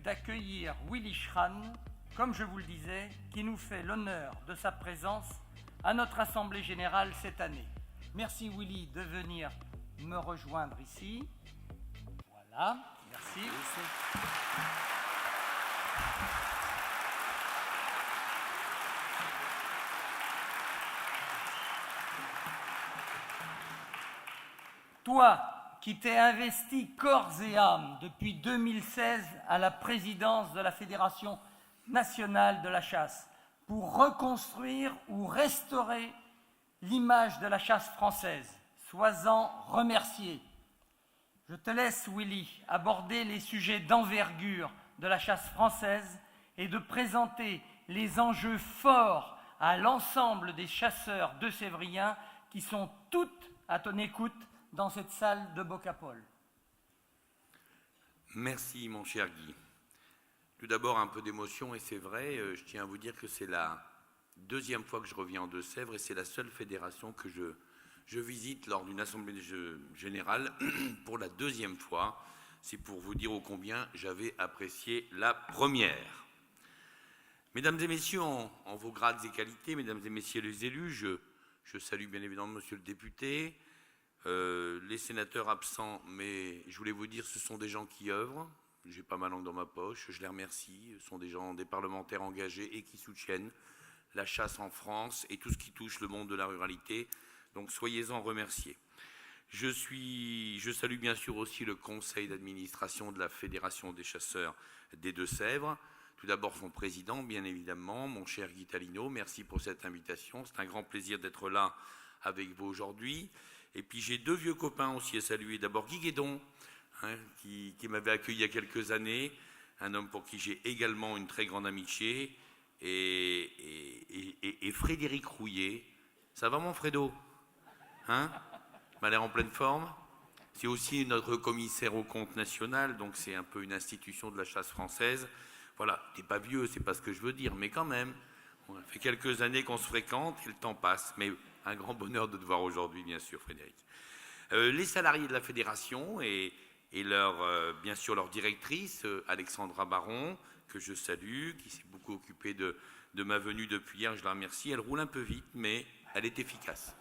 d'accueillir Willy Schran, comme je vous le disais, qui nous fait l'honneur de sa présence à notre Assemblée Générale cette année. Merci Willy de venir me rejoindre ici. Voilà, merci. Toi, qui t'es investi corps et âme depuis 2016 à la présidence de la Fédération nationale de la chasse pour reconstruire ou restaurer l'image de la chasse française, sois-en remercié. Je te laisse, Willy, aborder les sujets d'envergure de la chasse française et de présenter les enjeux forts à l'ensemble des chasseurs de Sévriens qui sont toutes à ton écoute dans cette salle de Bocapol. Merci, mon cher Guy. Tout d'abord, un peu d'émotion, et c'est vrai, je tiens à vous dire que c'est la deuxième fois que je reviens en Deux-Sèvres, et c'est la seule fédération que je visite lors d'une assemblée générale pour la deuxième fois. C'est pour vous dire ô combien j'avais apprécié la première. Mesdames et messieurs, en vos grades et qualités, mesdames et messieurs les élus, je salue bien évidemment monsieur le député, les sénateurs absents, mais je voulais vous dire, ce sont des gens qui œuvrent. J'ai pas ma langue dans ma poche, je les remercie. Ce sont des gens, des parlementaires engagés et qui soutiennent la chasse en France et tout ce qui touche le monde de la ruralité. Donc soyez-en remerciés. Je salue bien sûr aussi le conseil d'administration de la Fédération des chasseurs des Deux-Sèvres. Tout d'abord son président, bien évidemment, mon cher Guy Talino. Merci pour cette invitation. C'est un grand plaisir d'être là avec vous aujourd'hui. Et puis j'ai deux vieux copains aussi à saluer. D'abord Guy Guédon, qui m'avait accueilli il y a quelques années, un homme pour qui j'ai également une très grande amitié, et Frédéric Rouillet. Ça va mon Fredo? M'a l'air en pleine forme. C'est aussi notre commissaire au compte national, donc c'est un peu une institution de la chasse française. Voilà, t'es pas vieux, c'est pas ce que je veux dire, mais quand même, on a fait quelques années qu'on se fréquente et le temps passe. Mais un grand bonheur de te voir aujourd'hui, bien sûr, Frédéric. Les salariés de la fédération et bien sûr leur directrice, Alexandra Baron, que je salue, qui s'est beaucoup occupée de ma venue depuis hier, je la remercie. Elle roule un peu vite, mais elle est efficace.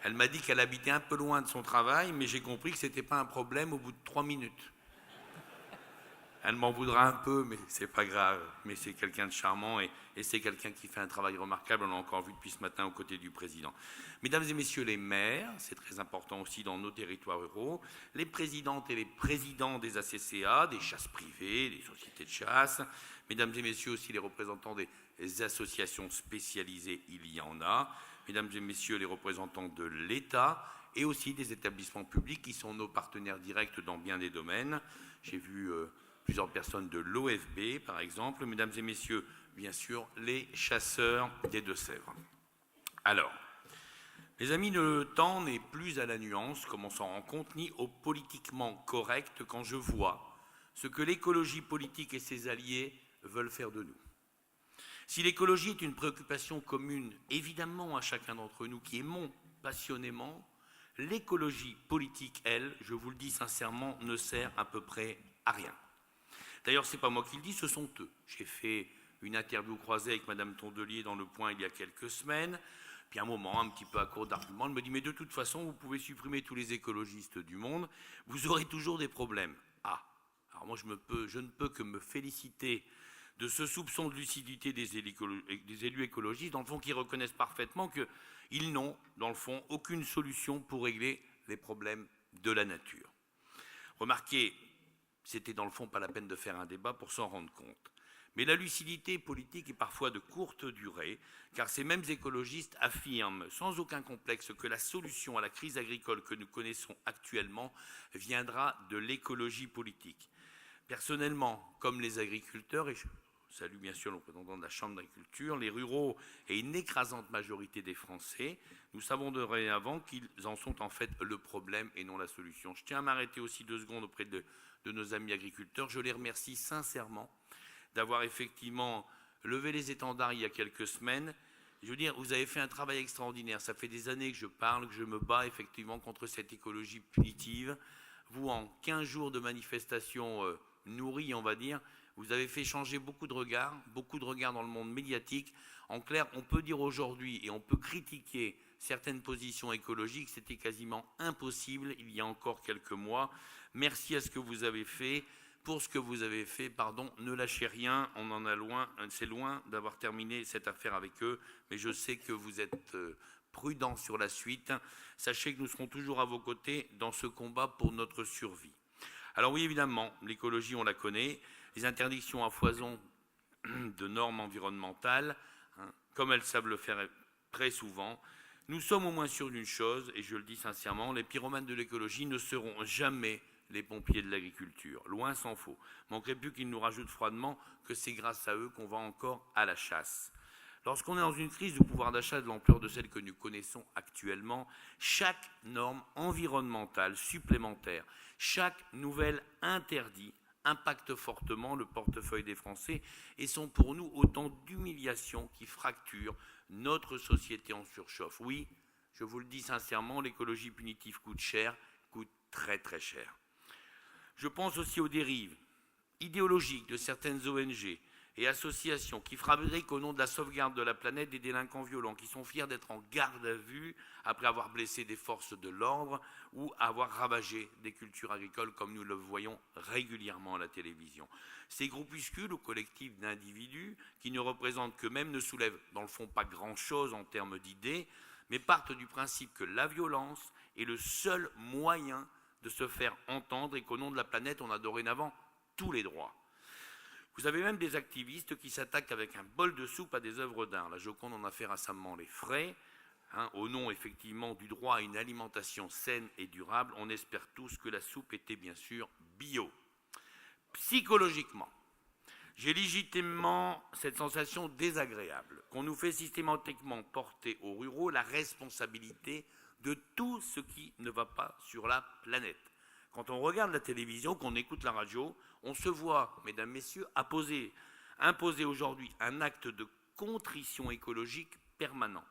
Elle m'a dit qu'elle habitait un peu loin de son travail, mais j'ai compris que ce n'était pas un problème au bout de 3 minutes. Elle m'en voudra un peu, mais c'est pas grave. Mais c'est quelqu'un de charmant et c'est quelqu'un qui fait un travail remarquable. On l'a encore vu depuis ce matin aux côtés du président. Mesdames et messieurs les maires, c'est très important aussi dans nos territoires ruraux, les présidentes et les présidents des ACCA, des chasses privées, des sociétés de chasse, mesdames et messieurs aussi les représentants des associations spécialisées, il y en a, mesdames et messieurs les représentants de l'État et aussi des établissements publics qui sont nos partenaires directs dans bien des domaines. J'ai vu plusieurs personnes de l'OFB, par exemple. Mesdames et messieurs, bien sûr, les chasseurs des Deux-Sèvres. Alors, les amis, le temps n'est plus à la nuance, comme on s'en rend compte, ni au politiquement correct quand je vois ce que l'écologie politique et ses alliés veulent faire de nous. Si l'écologie est une préoccupation commune, évidemment, à chacun d'entre nous qui aimons passionnément, l'écologie politique, elle, je vous le dis sincèrement, ne sert à peu près à rien. D'ailleurs, ce n'est pas moi qui le dis, ce sont eux. J'ai fait une interview croisée avec Madame Tondelier dans Le Point il y a quelques semaines. Puis un moment, un petit peu à court d'arguments, elle me dit « Mais de toute façon, vous pouvez supprimer tous les écologistes du monde, vous aurez toujours des problèmes. » Ah, alors moi, je ne peux que me féliciter de ce soupçon de lucidité des élus écologistes, dans le fond, qui reconnaissent parfaitement qu'ils n'ont, dans le fond, aucune solution pour régler les problèmes de la nature. Remarquez, c'était dans le fond pas la peine de faire un débat pour s'en rendre compte. Mais la lucidité politique est parfois de courte durée, car ces mêmes écologistes affirment sans aucun complexe que la solution à la crise agricole que nous connaissons actuellement viendra de l'écologie politique. Personnellement, comme les agriculteurs, et je salue bien sûr le représentant de la Chambre d'agriculture, les ruraux et une écrasante majorité des Français, nous savons dorénavant qu'ils en sont en fait le problème et non la solution. Je tiens à m'arrêter aussi 2 secondes auprès de nos amis agriculteurs. Je les remercie sincèrement d'avoir effectivement levé les étendards il y a quelques semaines. Je veux dire, vous avez fait un travail extraordinaire. Ça fait des années que je parle, que je me bats effectivement contre cette écologie punitive. Vous, en 15 jours de manifestation nourri, on va dire. Vous avez fait changer beaucoup de regards dans le monde médiatique. En clair, on peut dire aujourd'hui, et on peut critiquer certaines positions écologiques, c'était quasiment impossible il y a encore quelques mois. Merci à ce que vous avez fait. Pour ce que vous avez fait, ne lâchez rien, on en a loin, c'est loin d'avoir terminé cette affaire avec eux, mais je sais que vous êtes prudents sur la suite. Sachez que nous serons toujours à vos côtés dans ce combat pour notre survie. Alors oui, évidemment, l'écologie, on la connaît, les interdictions à foison de normes environnementales, comme elles savent le faire très souvent. Nous sommes au moins sûrs d'une chose, et je le dis sincèrement, les pyromanes de l'écologie ne seront jamais les pompiers de l'agriculture, loin s'en faut. Manquerait plus qu'ils nous rajoutent froidement que c'est grâce à eux qu'on va encore à la chasse. Lorsqu'on est dans une crise de pouvoir d'achat de l'ampleur de celle que nous connaissons actuellement, chaque norme environnementale supplémentaire, chaque nouvel interdit impacte fortement le portefeuille des Français et sont pour nous autant d'humiliations qui fracturent notre société en surchauffe. Oui, je vous le dis sincèrement, l'écologie punitive coûte cher, coûte très très cher. Je pense aussi aux dérives idéologiques de certaines ONG et associations qui fabriquent au nom de la sauvegarde de la planète des délinquants violents, qui sont fiers d'être en garde à vue après avoir blessé des forces de l'ordre ou avoir ravagé des cultures agricoles comme nous le voyons régulièrement à la télévision. Ces groupuscules ou collectifs d'individus qui ne représentent qu'eux-mêmes ne soulèvent dans le fond pas grand-chose en termes d'idées, mais partent du principe que la violence est le seul moyen de se faire entendre et qu'au nom de la planète, on a dorénavant tous les droits. Vous avez même des activistes qui s'attaquent avec un bol de soupe à des œuvres d'art. La Joconde en a fait récemment les frais. Au nom effectivement du droit à une alimentation saine et durable, on espère tous que la soupe était bien sûr bio. Psychologiquement, j'ai légitimement cette sensation désagréable qu'on nous fait systématiquement porter aux ruraux la responsabilité de tout ce qui ne va pas sur la planète. Quand on regarde la télévision, qu'on écoute la radio, on se voit, mesdames, messieurs, imposer aujourd'hui un acte de contrition écologique permanent.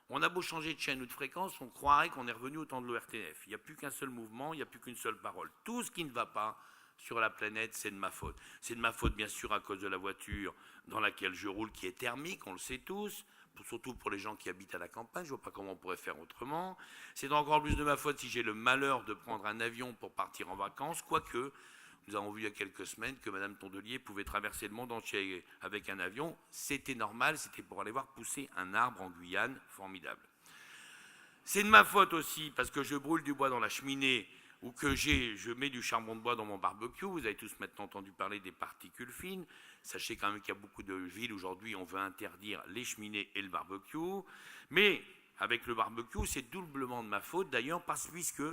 On a beau changer de chaîne ou de fréquence, on croirait qu'on est revenu au temps de l'ORTF. Il n'y a plus qu'un seul mouvement, il n'y a plus qu'une seule parole. Tout ce qui ne va pas sur la planète, c'est de ma faute. C'est de ma faute, bien sûr, à cause de la voiture dans laquelle je roule, qui est thermique, on le sait tous, surtout pour les gens qui habitent à la campagne, je ne vois pas comment on pourrait faire autrement. C'est encore plus de ma faute si j'ai le malheur de prendre un avion pour partir en vacances, quoique nous avons vu il y a quelques semaines que Mme Tondelier pouvait traverser le monde entier avec un avion. C'était normal, c'était pour aller voir pousser un arbre en Guyane, formidable. C'est de ma faute aussi parce que je brûle du bois dans la cheminée ou que je mets du charbon de bois dans mon barbecue. Vous avez tous maintenant entendu parler des particules fines. Sachez quand même qu'il y a beaucoup de villes aujourd'hui, on veut interdire les cheminées et le barbecue. Mais avec le barbecue, c'est doublement de ma faute d'ailleurs, puisque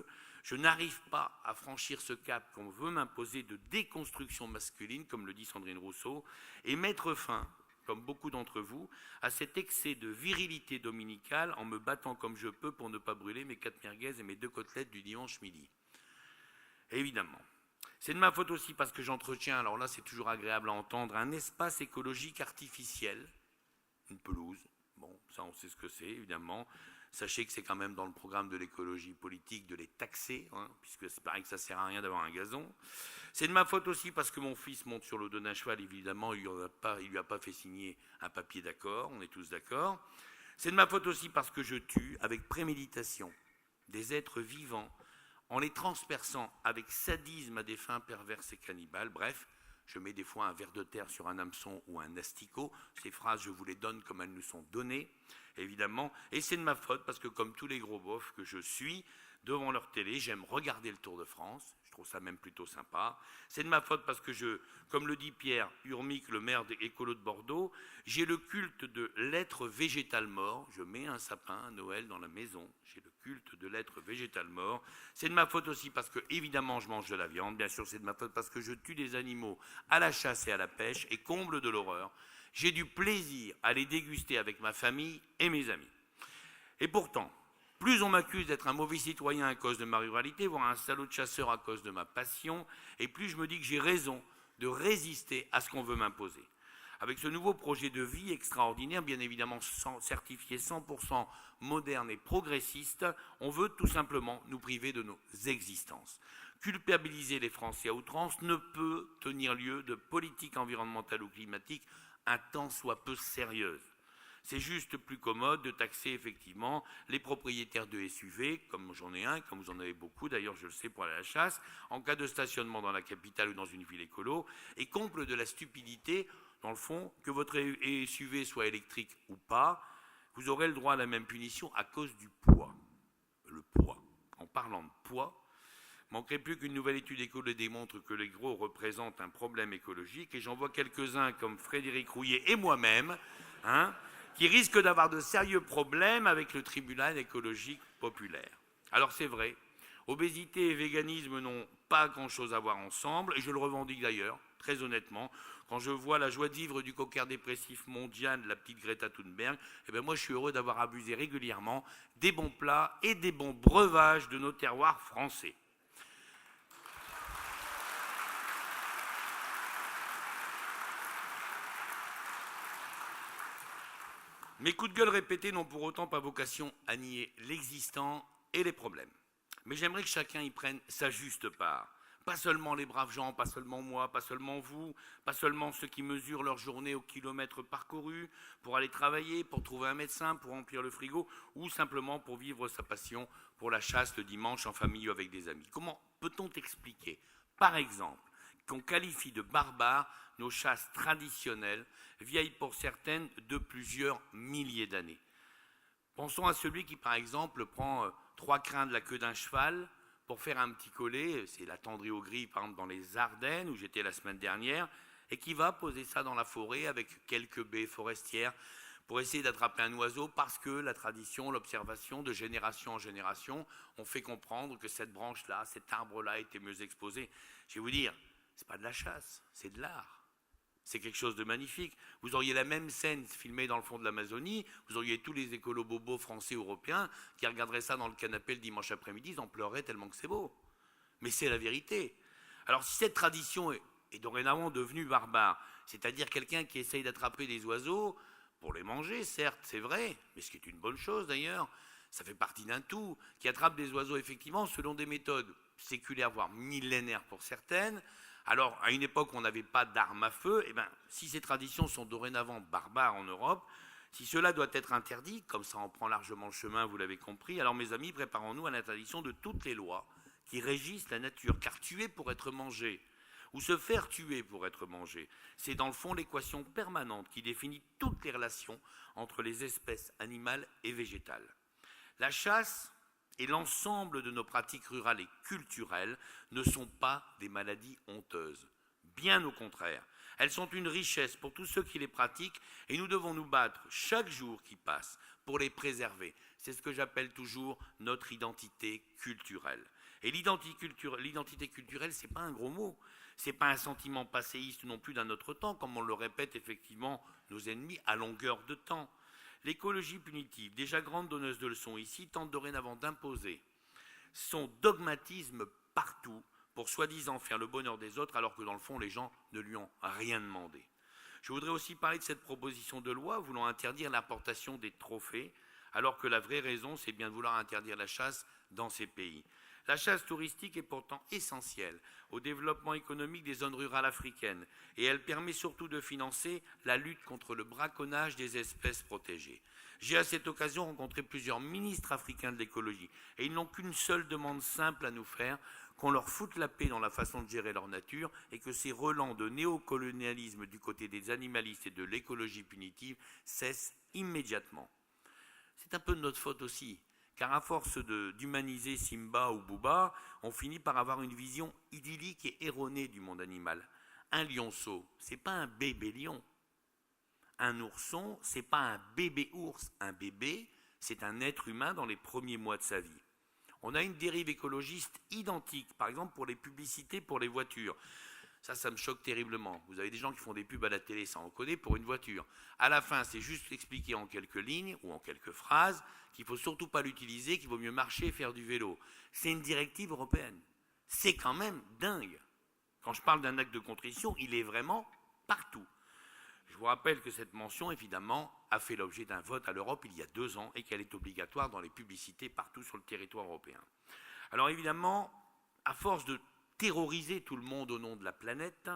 je n'arrive pas à franchir ce cap qu'on veut m'imposer de déconstruction masculine, comme le dit Sandrine Rousseau, et mettre fin, comme beaucoup d'entre vous, à cet excès de virilité dominicale en me battant comme je peux pour ne pas brûler mes 4 merguez et mes 2 côtelettes du dimanche midi. Évidemment. C'est de ma faute aussi parce que j'entretiens, alors là c'est toujours agréable à entendre, un espace écologique artificiel, une pelouse, bon ça on sait ce que c'est évidemment, sachez que c'est quand même dans le programme de l'écologie politique de les taxer, puisque c'est pareil que ça ne sert à rien d'avoir un gazon. C'est de ma faute aussi parce que mon fils monte sur le dos d'un cheval, évidemment il lui a pas fait signer un papier d'accord, on est tous d'accord. C'est de ma faute aussi parce que je tue avec préméditation des êtres vivants, en les transperçant avec sadisme à des fins perverses et cannibales. Bref, je mets des fois un ver de terre sur un hameçon ou un asticot. Ces phrases, je vous les donne comme elles nous sont données, évidemment. Et c'est de ma faute parce que comme tous les gros bofs que je suis, devant leur télé, j'aime regarder le Tour de France. Je trouve ça même plutôt sympa. C'est de ma faute parce que comme le dit Pierre Urmic, le maire écolo de Bordeaux, j'ai le culte de l'être végétal mort. Je mets un sapin à Noël dans la maison. J'ai le culte de l'être végétal mort. C'est de ma faute aussi parce que, évidemment, je mange de la viande. Bien sûr, c'est de ma faute parce que je tue des animaux à la chasse et à la pêche. Et comble de l'horreur, j'ai du plaisir à les déguster avec ma famille et mes amis. Et pourtant, plus on m'accuse d'être un mauvais citoyen à cause de ma ruralité, voire un salaud de chasseur à cause de ma passion, et plus je me dis que j'ai raison de résister à ce qu'on veut m'imposer. Avec ce nouveau projet de vie extraordinaire, bien évidemment certifié 100% moderne et progressiste, on veut tout simplement nous priver de nos existences. Culpabiliser les Français à outrance ne peut tenir lieu de politique environnementale ou climatique un tant soit peu sérieuse. C'est juste plus commode de taxer effectivement les propriétaires de SUV, comme j'en ai un, comme vous en avez beaucoup, d'ailleurs je le sais pour aller à la chasse, en cas de stationnement dans la capitale ou dans une ville écolo, et comble de la stupidité, dans le fond, que votre SUV soit électrique ou pas, vous aurez le droit à la même punition à cause du poids. Le poids. En parlant de poids, manquerait plus qu'une nouvelle étude écolo démontre que les gros représentent un problème écologique, et j'en vois quelques-uns comme Frédéric Rouillet et moi-même, qui risquent d'avoir de sérieux problèmes avec le tribunal écologique populaire. Alors c'est vrai, obésité et véganisme n'ont pas grand-chose à voir ensemble, et je le revendique d'ailleurs, très honnêtement, quand je vois la joie de vivre du cocker dépressif mondial, la petite Greta Thunberg, moi je suis heureux d'avoir abusé régulièrement des bons plats et des bons breuvages de nos terroirs français. Mes coups de gueule répétés n'ont pour autant pas vocation à nier l'existant et les problèmes. Mais j'aimerais que chacun y prenne sa juste part. Pas seulement les braves gens, pas seulement moi, pas seulement vous, pas seulement ceux qui mesurent leur journée au kilomètre parcouru, pour aller travailler, pour trouver un médecin, pour remplir le frigo, ou simplement pour vivre sa passion pour la chasse le dimanche en famille ou avec des amis. Comment peut-on expliquer, par exemple, qu'on qualifie de barbares nos chasses traditionnelles, vieilles pour certaines de plusieurs milliers d'années? Pensons à celui qui, par exemple, prend 3 crins de la queue d'un cheval pour faire un petit collet, c'est la tendrie au gris, par exemple, dans les Ardennes, où j'étais la semaine dernière, et qui va poser ça dans la forêt avec quelques baies forestières pour essayer d'attraper un oiseau, parce que la tradition, l'observation de génération en génération ont fait comprendre que cette branche-là, cet arbre-là était mieux exposé. Je vais vous dire, c'est pas de la chasse, c'est de l'art. C'est quelque chose de magnifique. Vous auriez la même scène filmée dans le fond de l'Amazonie, vous auriez tous les écolos bobos français, européens, qui regarderaient ça dans le canapé le dimanche après-midi, ils en pleureraient tellement que c'est beau. Mais c'est la vérité. Alors si cette tradition est dorénavant devenue barbare, c'est-à-dire quelqu'un qui essaye d'attraper des oiseaux, pour les manger, certes, c'est vrai, mais ce qui est une bonne chose d'ailleurs, ça fait partie d'un tout, qui attrape des oiseaux effectivement selon des méthodes séculaires, voire millénaires pour certaines. Alors, à une époque où on n'avait pas d'armes à feu, si ces traditions sont dorénavant barbares en Europe, si cela doit être interdit, comme ça en prend largement le chemin, vous l'avez compris, alors mes amis, préparons-nous à l'interdiction de toutes les lois qui régissent la nature, car tuer pour être mangé, ou se faire tuer pour être mangé, c'est dans le fond l'équation permanente qui définit toutes les relations entre les espèces animales et végétales. La chasse et l'ensemble de nos pratiques rurales et culturelles ne sont pas des maladies honteuses. Bien au contraire, elles sont une richesse pour tous ceux qui les pratiquent, et nous devons nous battre chaque jour qui passe pour les préserver. C'est ce que j'appelle toujours notre identité culturelle. Et l'identité culturelle, ce n'est pas un gros mot. Ce n'est pas un sentiment passéiste non plus d'un autre temps, comme on le répète effectivement nos ennemis à longueur de temps. L'écologie punitive, déjà grande donneuse de leçons ici, tente dorénavant d'imposer son dogmatisme partout pour soi-disant faire le bonheur des autres, alors que dans le fond, les gens ne lui ont rien demandé. Je voudrais aussi parler de cette proposition de loi voulant interdire l'importation des trophées, alors que la vraie raison, c'est bien de vouloir interdire la chasse dans ces pays. La chasse touristique est pourtant essentielle au développement économique des zones rurales africaines, et elle permet surtout de financer la lutte contre le braconnage des espèces protégées. J'ai à cette occasion rencontré plusieurs ministres africains de l'écologie, et ils n'ont qu'une seule demande simple à nous faire, qu'on leur foute la paix dans la façon de gérer leur nature, et que ces relents de néocolonialisme du côté des animalistes et de l'écologie punitive cessent immédiatement. C'est un peu de notre faute aussi, car à force d'humaniser Simba ou Bouba, on finit par avoir une vision idyllique et erronée du monde animal. Un lionceau, c'est pas un bébé lion. Un ourson, c'est pas un bébé ours. Un bébé, c'est un être humain dans les premiers mois de sa vie. On a une dérive écologiste identique, par exemple pour les publicités pour les voitures. Ça me choque terriblement. Vous avez des gens qui font des pubs à la télé, ça on connaît, pour une voiture. À la fin, c'est juste expliqué en quelques lignes ou en quelques phrases qu'il ne faut surtout pas l'utiliser, qu'il vaut mieux marcher et faire du vélo. C'est une directive européenne. C'est quand même dingue. Quand je parle d'un acte de contrition, il est vraiment partout. Je vous rappelle que cette mention, évidemment, a fait l'objet d'un vote à l'Europe il y a 2 ans et qu'elle est obligatoire dans les publicités partout sur le territoire européen. Alors évidemment, à force de terroriser tout le monde au nom de la planète,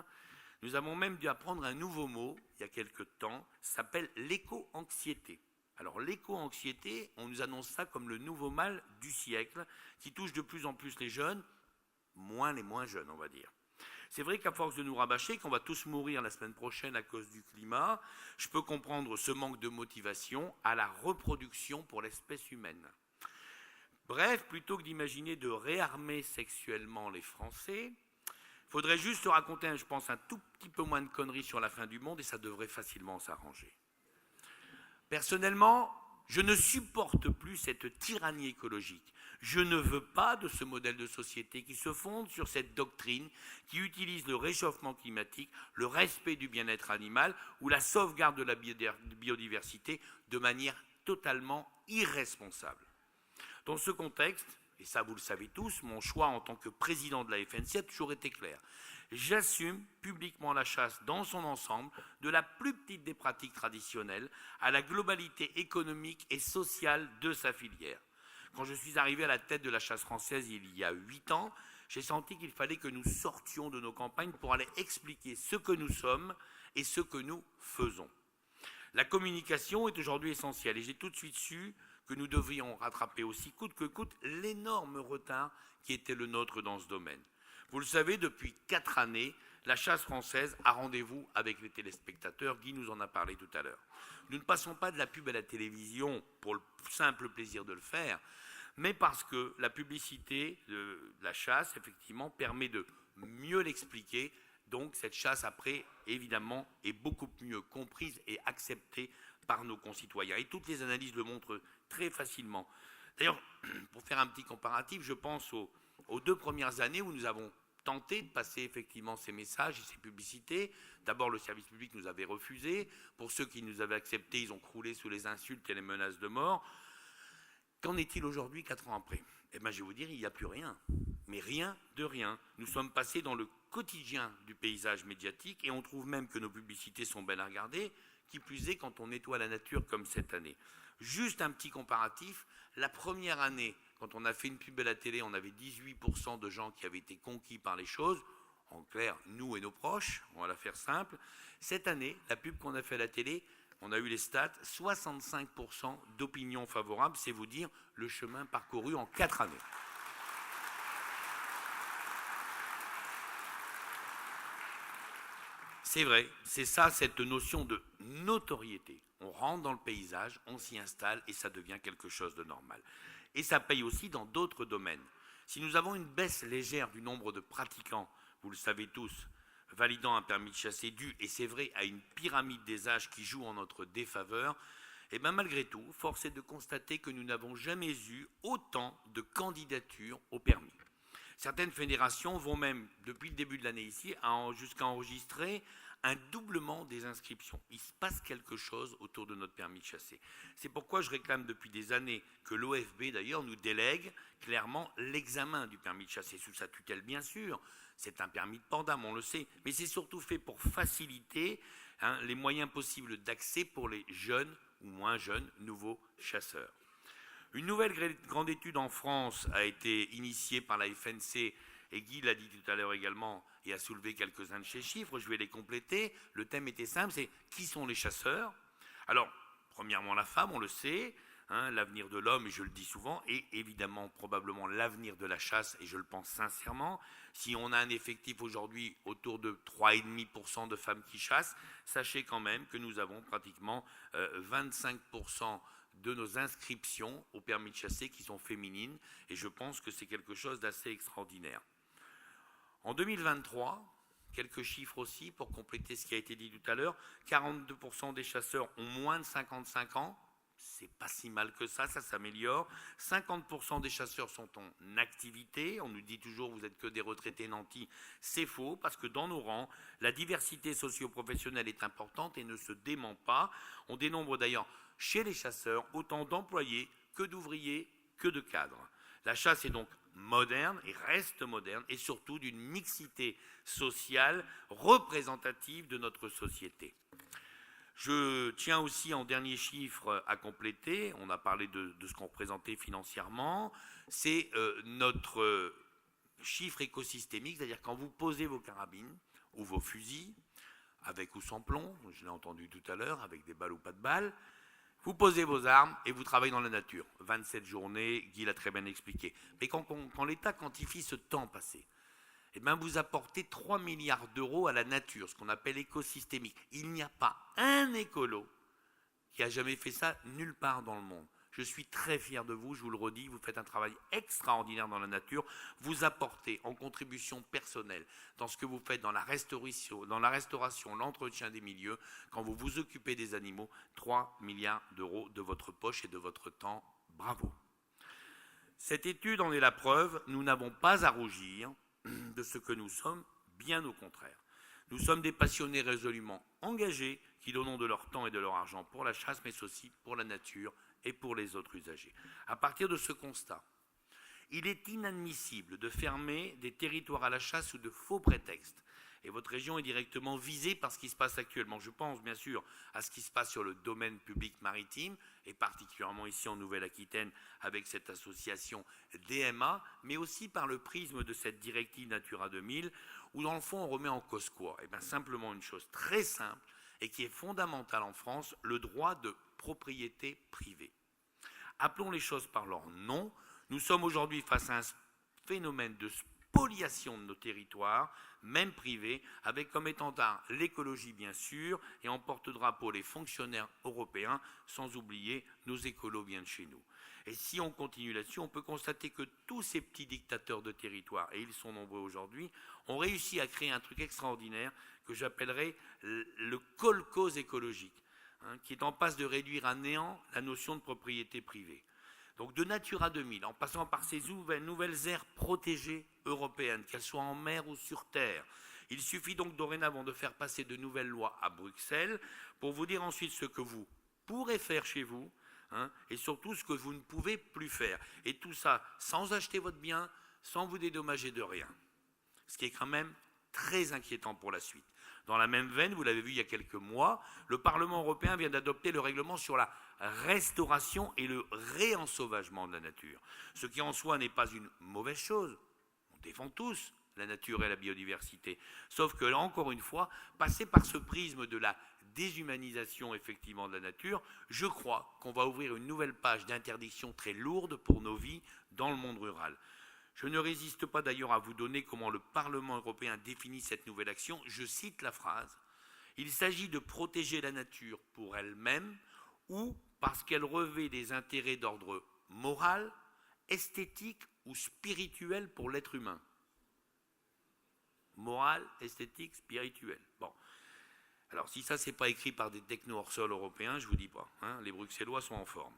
nous avons même dû apprendre un nouveau mot il y a quelque temps, ça s'appelle l'éco-anxiété. Alors l'éco-anxiété, on nous annonce ça comme le nouveau mal du siècle qui touche de plus en plus les jeunes, moins les moins jeunes, on va dire. C'est vrai qu'à force de nous rabâcher, qu'on va tous mourir la semaine prochaine à cause du climat, je peux comprendre ce manque de motivation à la reproduction pour l'espèce humaine. Bref, plutôt que d'imaginer de réarmer sexuellement les Français, il faudrait juste raconter, je pense, un tout petit peu moins de conneries sur la fin du monde et ça devrait facilement s'arranger. Personnellement, je ne supporte plus cette tyrannie écologique. Je ne veux pas de ce modèle de société qui se fonde sur cette doctrine qui utilise le réchauffement climatique, le respect du bien-être animal ou la sauvegarde de la biodiversité de manière totalement irresponsable. Dans ce contexte, et ça vous le savez tous, mon choix en tant que président de la FNC a toujours été clair. J'assume publiquement la chasse dans son ensemble, de la plus petite des pratiques traditionnelles à la globalité économique et sociale de sa filière. Quand je suis arrivé à la tête de la chasse française il y a 8 ans, j'ai senti qu'il fallait que nous sortions de nos campagnes pour aller expliquer ce que nous sommes et ce que nous faisons. La communication est aujourd'hui essentielle et j'ai tout de suite su que nous devions rattraper aussi coûte que coûte l'énorme retard qui était le nôtre dans ce domaine. Vous le savez, depuis 4 années, la chasse française a rendez-vous avec les téléspectateurs. Guy nous en a parlé tout à l'heure. Nous ne passons pas de la pub à la télévision pour le simple plaisir de le faire, mais parce que la publicité de la chasse, effectivement, permet de mieux l'expliquer. Donc cette chasse, après, évidemment, est beaucoup mieux comprise et acceptée par nos concitoyens. Et toutes les analyses le montrent très facilement. D'ailleurs, pour faire un petit comparatif, je pense aux 2 premières années où nous avons tenté de passer effectivement ces messages et ces publicités. D'abord, le service public nous avait refusé. Pour ceux qui nous avaient acceptés, ils ont croulé sous les insultes et les menaces de mort. Qu'en est-il aujourd'hui, 4 ans après ? Eh bien, je vais vous dire, il n'y a plus rien. Mais rien de rien. Nous sommes passés dans le quotidien du paysage médiatique et on trouve même que nos publicités sont belles à regarder, qui plus est quand on nettoie la nature comme cette année. Juste un petit comparatif, la première année, quand on a fait une pub à la télé, on avait 18% de gens qui avaient été conquis par les choses. En clair, nous et nos proches, on va la faire simple. Cette année, la pub qu'on a fait à la télé, on a eu les stats, 65% d'opinions favorables, c'est vous dire le chemin parcouru en 4 années. C'est vrai, c'est ça, cette notion de notoriété. On rentre dans le paysage, on s'y installe et ça devient quelque chose de normal. Et ça paye aussi dans d'autres domaines. Si nous avons une baisse légère du nombre de pratiquants, vous le savez tous, validant un permis de chasser dû, et c'est vrai, à une pyramide des âges qui joue en notre défaveur, et bien malgré tout, force est de constater que nous n'avons jamais eu autant de candidatures au permis. Certaines fédérations vont même, depuis le début de l'année ici, jusqu'à enregistrer un doublement des inscriptions. Il se passe quelque chose autour de notre permis de chasser. C'est pourquoi je réclame depuis des années que l'OFB, d'ailleurs, nous délègue clairement l'examen du permis de chasser, sous sa tutelle, bien sûr. C'est un permis de pandame, on le sait, mais c'est surtout fait pour faciliter les moyens possibles d'accès pour les jeunes ou moins jeunes nouveaux chasseurs. Une nouvelle grande étude en France a été initiée par la FNC, et Guy l'a dit tout à l'heure également, et a soulevé quelques-uns de ces chiffres, je vais les compléter. Le thème était simple, c'est qui sont les chasseurs ? Alors, premièrement la femme, on le sait, l'avenir de l'homme, et je le dis souvent, et évidemment probablement l'avenir de la chasse, et je le pense sincèrement. Si on a un effectif aujourd'hui autour de 3,5% de femmes qui chassent, sachez quand même que nous avons pratiquement 25% de nos inscriptions au permis de chasser qui sont féminines, et je pense que c'est quelque chose d'assez extraordinaire. En 2023, quelques chiffres aussi pour compléter ce qui a été dit tout à l'heure, 42% des chasseurs ont moins de 55 ans, c'est pas si mal que ça s'améliore. 50% des chasseurs sont en activité, on nous dit toujours vous êtes que des retraités nantis, c'est faux, parce que dans nos rangs, la diversité socio-professionnelle est importante et ne se dément pas. On dénombre d'ailleurs chez les chasseurs autant d'employés que d'ouvriers que de cadres. La chasse est donc moderne et reste moderne et surtout d'une mixité sociale représentative de notre société. Je tiens aussi en dernier chiffre à compléter, on a parlé de ce qu'on représentait financièrement, c'est notre chiffre écosystémique, c'est-à-dire quand vous posez vos carabines ou vos fusils, avec ou sans plomb, je l'ai entendu tout à l'heure, avec des balles ou pas de balles, vous posez vos armes et vous travaillez dans la nature. 27 journées, Guy l'a très bien expliqué. Mais quand l'État quantifie ce temps passé, eh bien vous apportez 3 milliards d'euros à la nature, ce qu'on appelle écosystémique. Il n'y a pas un écolo qui a jamais fait ça nulle part dans le monde. Je suis très fier de vous, je vous le redis, vous faites un travail extraordinaire dans la nature, vous apportez en contribution personnelle dans ce que vous faites dans la restauration, l'entretien des milieux, quand vous vous occupez des animaux, 3 milliards d'euros de votre poche et de votre temps. Bravo. Cette étude en est la preuve, nous n'avons pas à rougir de ce que nous sommes, bien au contraire. Nous sommes des passionnés résolument engagés qui donnent de leur temps et de leur argent pour la chasse, mais aussi pour la nature et pour les autres usagers. À partir de ce constat, il est inadmissible de fermer des territoires à la chasse sous de faux prétextes. Et votre région est directement visée par ce qui se passe actuellement. Je pense bien sûr à ce qui se passe sur le domaine public maritime, et particulièrement ici en Nouvelle-Aquitaine avec cette association DMA, mais aussi par le prisme de cette directive Natura 2000, où dans le fond on remet en cause quoi ? Eh bien simplement une chose très simple et qui est fondamentale en France, le droit de propriété privée. Appelons les choses par leur nom. Nous sommes aujourd'hui face à un phénomène de spoliation de nos territoires, même privés, avec comme étendard l'écologie bien sûr, et en porte-drapeau les fonctionnaires européens, sans oublier nos écolos bien de chez nous. Et si on continue là-dessus, on peut constater que tous ces petits dictateurs de territoire, et ils sont nombreux aujourd'hui, ont réussi à créer un truc extraordinaire que j'appellerais le kolkhoz écologique, qui est en passe de réduire à néant la notion de propriété privée. Donc de Natura 2000, en passant par ces nouvelles aires protégées européennes, qu'elles soient en mer ou sur terre, il suffit donc dorénavant de faire passer de nouvelles lois à Bruxelles pour vous dire ensuite ce que vous pourrez faire chez vous, et surtout ce que vous ne pouvez plus faire. Et tout ça sans acheter votre bien, sans vous dédommager de rien. Ce qui est quand même très inquiétant pour la suite. Dans la même veine, vous l'avez vu il y a quelques mois, le Parlement européen vient d'adopter le règlement sur la restauration et le réensauvagement de la nature. Ce qui en soi n'est pas une mauvaise chose. On défend tous la nature et la biodiversité. Sauf que là, encore une fois, passer par ce prisme de la déshumanisation effectivement de la nature, je crois qu'on va ouvrir une nouvelle page d'interdiction très lourde pour nos vies dans le monde rural. Je ne résiste pas d'ailleurs à vous donner comment le Parlement européen définit cette nouvelle action. Je cite la phrase « Il s'agit de protéger la nature pour elle-même ou parce qu'elle revêt des intérêts d'ordre moral, esthétique ou spirituel pour l'être humain. » Moral, esthétique, spirituel. Bon. Alors si ça c'est pas écrit par des techno hors sol européens, je vous dis pas. Les Bruxellois sont en forme.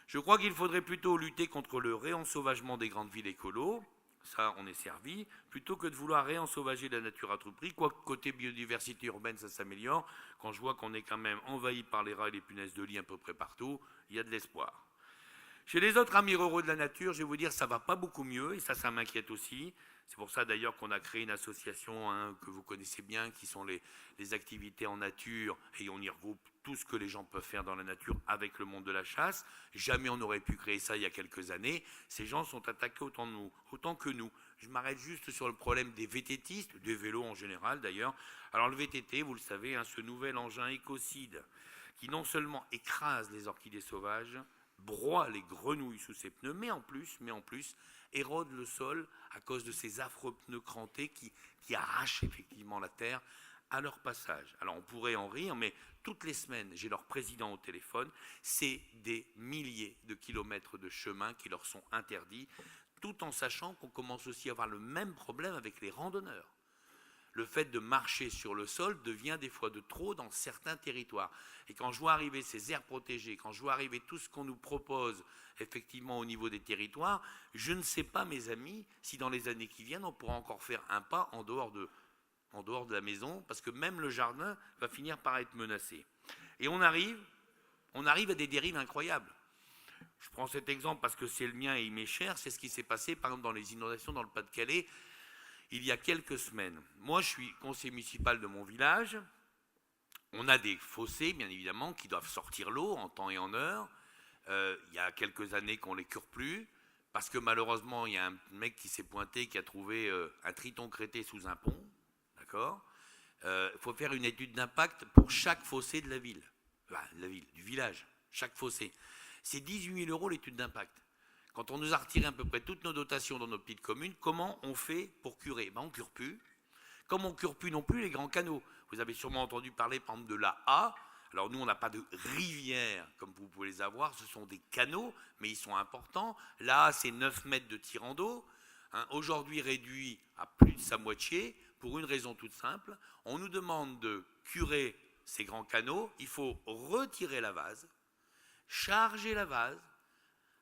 Je crois qu'il faudrait plutôt lutter contre le réensauvagement des grandes villes écolos, ça on est servi, plutôt que de vouloir réensauvager la nature à tout prix, quoique côté biodiversité urbaine ça s'améliore, quand je vois qu'on est quand même envahi par les rats et les punaises de lit à peu près partout, il y a de l'espoir. Chez les autres amis ruraux de la nature, je vais vous dire, ça va pas beaucoup mieux, et ça m'inquiète aussi. C'est pour ça d'ailleurs qu'on a créé une association que vous connaissez bien, qui sont les activités en nature, et on y regroupe tout ce que les gens peuvent faire dans la nature avec le monde de la chasse. Jamais on n'aurait pu créer ça il y a quelques années. Ces gens sont attaqués autant que nous. Je m'arrête juste sur le problème des VTTistes, des vélos en général d'ailleurs. Alors le VTT, vous le savez, ce nouvel engin écocide qui non seulement écrase les orchidées sauvages, broie les grenouilles sous ses pneus, mais en plus, érode le sol à cause de ces affreux pneus crantés qui arrachent effectivement la terre à leur passage. Alors on pourrait en rire, mais toutes les semaines, j'ai leur président au téléphone, c'est des milliers de kilomètres de chemin qui leur sont interdits, tout en sachant qu'on commence aussi à avoir le même problème avec les randonneurs. Le fait de marcher sur le sol devient des fois de trop dans certains territoires. Et quand je vois arriver ces aires protégées, quand je vois arriver tout ce qu'on nous propose effectivement au niveau des territoires, je ne sais pas, mes amis, si dans les années qui viennent, on pourra encore faire un pas en dehors de la maison, parce que même le jardin va finir par être menacé. Et on arrive à des dérives incroyables. Je prends cet exemple parce que c'est le mien et il m'est cher, c'est ce qui s'est passé par exemple dans les inondations dans le Pas-de-Calais, il y a quelques semaines. Moi, je suis conseiller municipal de mon village. On a des fossés, bien évidemment, qui doivent sortir l'eau en temps et en heure. Il y a quelques années qu'on ne les cure plus, parce que malheureusement, il y a un mec qui s'est pointé, qui a trouvé un triton crété sous un pont. D'accord ? Il faut faire une étude d'impact pour chaque fossé de la ville. Enfin, de la ville, du village, chaque fossé. C'est 18 000 € l'étude d'impact. Quand on nous a retiré à peu près toutes nos dotations dans nos petites communes, comment on fait pour curer ? On ne cure plus. Comme on ne cure plus non plus les grands canaux. Vous avez sûrement entendu parler, par exemple, de la A. Alors nous, on n'a pas de rivière comme vous pouvez les avoir. Ce sont des canaux, mais ils sont importants. La A, c'est 9 mètres de tirant d'eau. Aujourd'hui réduit à plus de sa moitié, pour une raison toute simple. On nous demande de curer ces grands canaux. Il faut retirer la vase, charger la vase,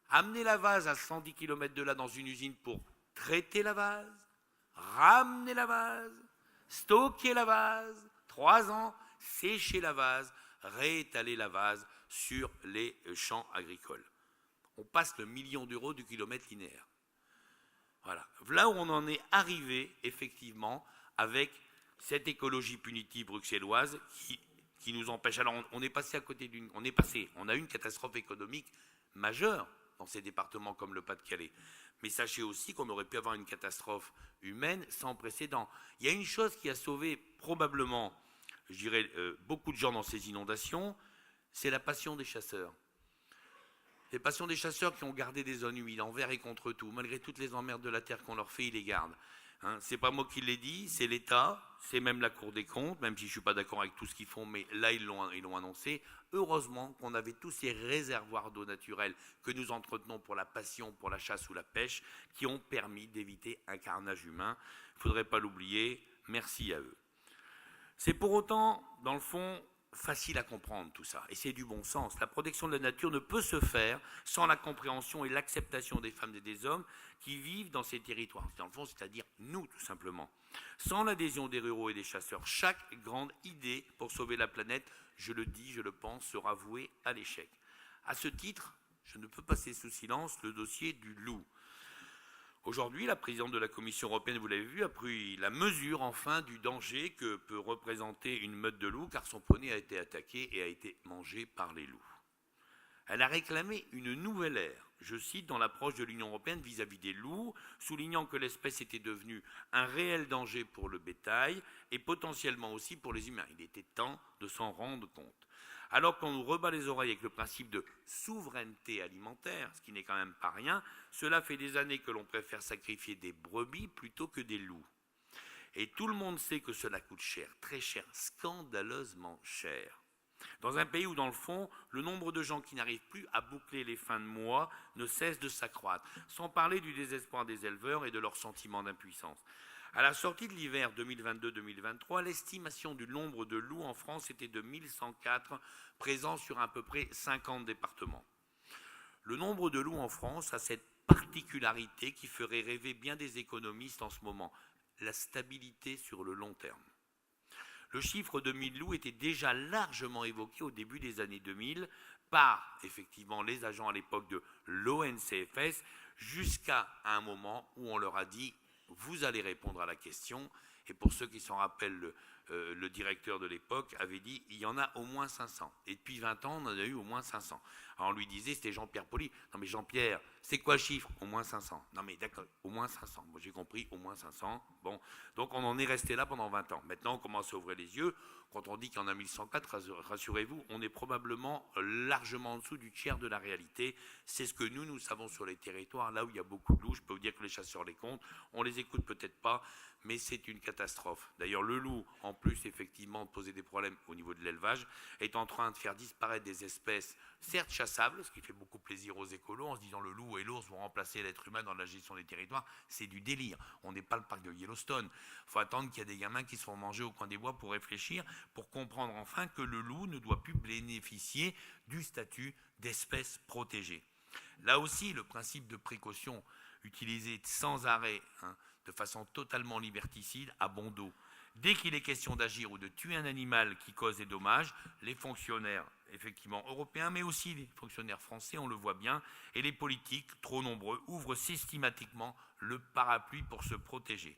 amener la vase à 110 km de là dans une usine pour traiter la vase, ramener la vase, stocker la vase, 3 ans, sécher la vase, réétaler la vase sur les champs agricoles. On passe le million d'euros du kilomètre linéaire. Voilà. Là où on en est arrivé, effectivement, avec cette écologie punitive bruxelloise qui nous empêche. Alors, on est passé à côté d'une. On a eu une catastrophe économique majeure dans ces départements comme le Pas-de-Calais. Mais sachez aussi qu'on aurait pu avoir une catastrophe humaine sans précédent. Il y a une chose qui a sauvé probablement, je dirais, beaucoup de gens dans ces inondations, c'est la passion des chasseurs. Les passions des chasseurs qui ont gardé des zones humides envers et contre tout, malgré toutes les emmerdes de la terre qu'on leur fait, ils les gardent. C'est pas moi qui l'ai dit, c'est l'État, c'est même la Cour des comptes, même si je ne suis pas d'accord avec tout ce qu'ils font, mais là ils l'ont annoncé. Heureusement qu'on avait tous ces réservoirs d'eau naturelle que nous entretenons pour la passion, pour la chasse ou la pêche, qui ont permis d'éviter un carnage humain. Il ne faudrait pas l'oublier, merci à eux. C'est pour autant, dans le fond, facile à comprendre tout ça, et c'est du bon sens. La protection de la nature ne peut se faire sans la compréhension et l'acceptation des femmes et des hommes qui vivent dans ces territoires, dans le fond, c'est-à-dire nous, tout simplement. Sans l'adhésion des ruraux et des chasseurs, chaque grande idée pour sauver la planète, je le dis, je le pense, sera vouée à l'échec. À ce titre, je ne peux passer sous silence le dossier du loup. Aujourd'hui, la présidente de la Commission européenne, vous l'avez vu, a pris la mesure enfin du danger que peut représenter une meute de loups, car son poney a été attaqué et a été mangé par les loups. Elle a réclamé une nouvelle ère, je cite, dans l'approche de l'Union européenne vis-à-vis des loups, soulignant que l'espèce était devenue un réel danger pour le bétail et potentiellement aussi pour les humains. Il était temps de s'en rendre compte. Alors qu'on nous rebat les oreilles avec le principe de souveraineté alimentaire, ce qui n'est quand même pas rien, cela fait des années que l'on préfère sacrifier des brebis plutôt que des loups. Et tout le monde sait que cela coûte cher, très cher, scandaleusement cher. Dans un pays où, dans le fond, le nombre de gens qui n'arrivent plus à boucler les fins de mois ne cesse de s'accroître, sans parler du désespoir des éleveurs et de leur sentiment d'impuissance. À la sortie de l'hiver 2022-2023, l'estimation du nombre de loups en France était de 1104, présents sur à peu près 50 départements. Le nombre de loups en France a cette particularité qui ferait rêver bien des économistes en ce moment, la stabilité sur le long terme. Le chiffre de 1000 loups était déjà largement évoqué au début des années 2000 par, effectivement, les agents à l'époque de l'ONCFS, jusqu'à un moment où on leur a dit « vous allez répondre à la question ». Et pour ceux qui s'en rappellent, le directeur de l'époque avait dit « il y en a au moins 500 ». Et depuis 20 ans, on en a eu au moins 500. Alors on lui disait, c'était Jean-Pierre Poli. « Non mais Jean-Pierre, c'est quoi le chiffre ?»« Au moins 500 ». « Non mais d'accord, au moins 500 ». Moi j'ai compris, au moins 500. Bon, donc on en est resté là pendant 20 ans. Maintenant on commence à ouvrir les yeux. Quand on dit qu'il y en a 1104, rassurez-vous, on est probablement largement en dessous du tiers de la réalité. C'est ce que nous savons sur les territoires, là où il y a beaucoup de loups. Je peux vous dire que les chasseurs les comptent. On les écoute peut-être pas, mais c'est une catastrophe. D'ailleurs, le loup, en plus, effectivement, de poser des problèmes au niveau de l'élevage, est en train de faire disparaître des espèces, certes chassables, ce qui fait beaucoup plaisir aux écolos, en se disant le loup et l'ours vont remplacer l'être humain dans la gestion des territoires. C'est du délire. On n'est pas le parc de Yellowstone. Il faut attendre qu'il y a des gamins qui se font manger au coin des bois pour réfléchir, pour comprendre enfin que le loup ne doit plus bénéficier du statut d'espèce protégée. Là aussi, le principe de précaution utilisé sans arrêt, de façon totalement liberticide, a bon dos. Dès qu'il est question d'agir ou de tuer un animal qui cause des dommages, les fonctionnaires effectivement européens, mais aussi les fonctionnaires français, on le voit bien, et les politiques, trop nombreux, ouvrent systématiquement le parapluie pour se protéger.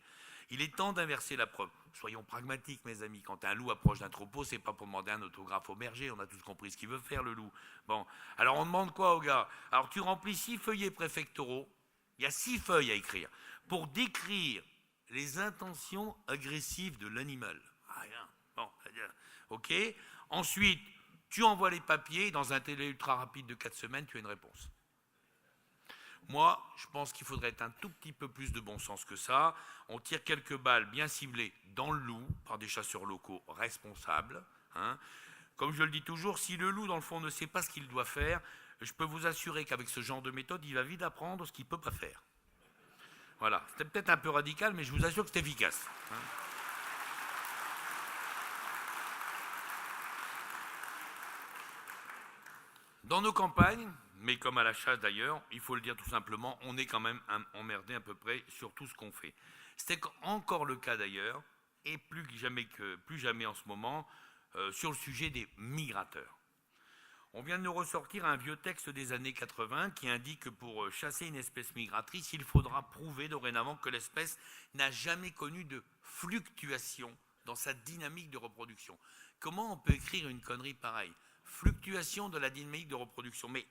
Il est temps d'inverser la preuve. Soyons pragmatiques, mes amis. Quand un loup approche d'un troupeau, c'est pas pour demander un autographe au berger. On a tous compris ce qu'il veut faire, le loup. Bon, alors on demande quoi au gars? Alors tu remplis 6 feuillets préfectoraux. Il y a 6 feuilles à écrire pour décrire les intentions agressives de l'animal. Rien. Bon, ok. Ensuite, tu envoies les papiers. Dans un délai ultra rapide de 4 semaines, tu as une réponse. Moi, je pense qu'il faudrait être un tout petit peu plus de bon sens que ça. On tire quelques balles bien ciblées dans le loup par des chasseurs locaux responsables. Hein. Comme je le dis toujours, si le loup, dans le fond, ne sait pas ce qu'il doit faire, je peux vous assurer qu'avec ce genre de méthode, il va vite apprendre ce qu'il ne peut pas faire. Voilà. C'était peut-être un peu radical, mais je vous assure que c'est efficace. Hein. Dans nos campagnes, mais comme à la chasse d'ailleurs, il faut le dire tout simplement, on est quand même emmerdé à peu près sur tout ce qu'on fait. C'était encore le cas d'ailleurs, et plus jamais en ce moment, sur le sujet des migrateurs. On vient de nous ressortir un vieux texte des années 80 qui indique que pour chasser une espèce migratrice, il faudra prouver dorénavant que l'espèce n'a jamais connu de fluctuation dans sa dynamique de reproduction. Comment on peut écrire une connerie pareille? Fluctuation de la dynamique de reproduction. Mais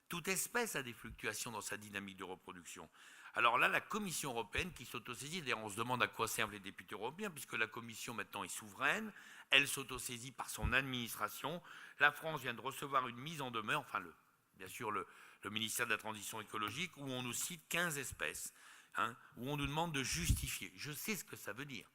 toute espèce a des fluctuations dans sa dynamique de reproduction. Alors là, la Commission européenne qui s'autosaisit, d'ailleurs on se demande à quoi servent les députés européens, puisque la Commission maintenant est souveraine, elle s'autosaisit par son administration. La France vient de recevoir une mise en demeure, enfin bien sûr le ministère de la Transition écologique, où on nous cite 15 espèces, hein, où on nous demande de justifier. Je sais ce que ça veut dire.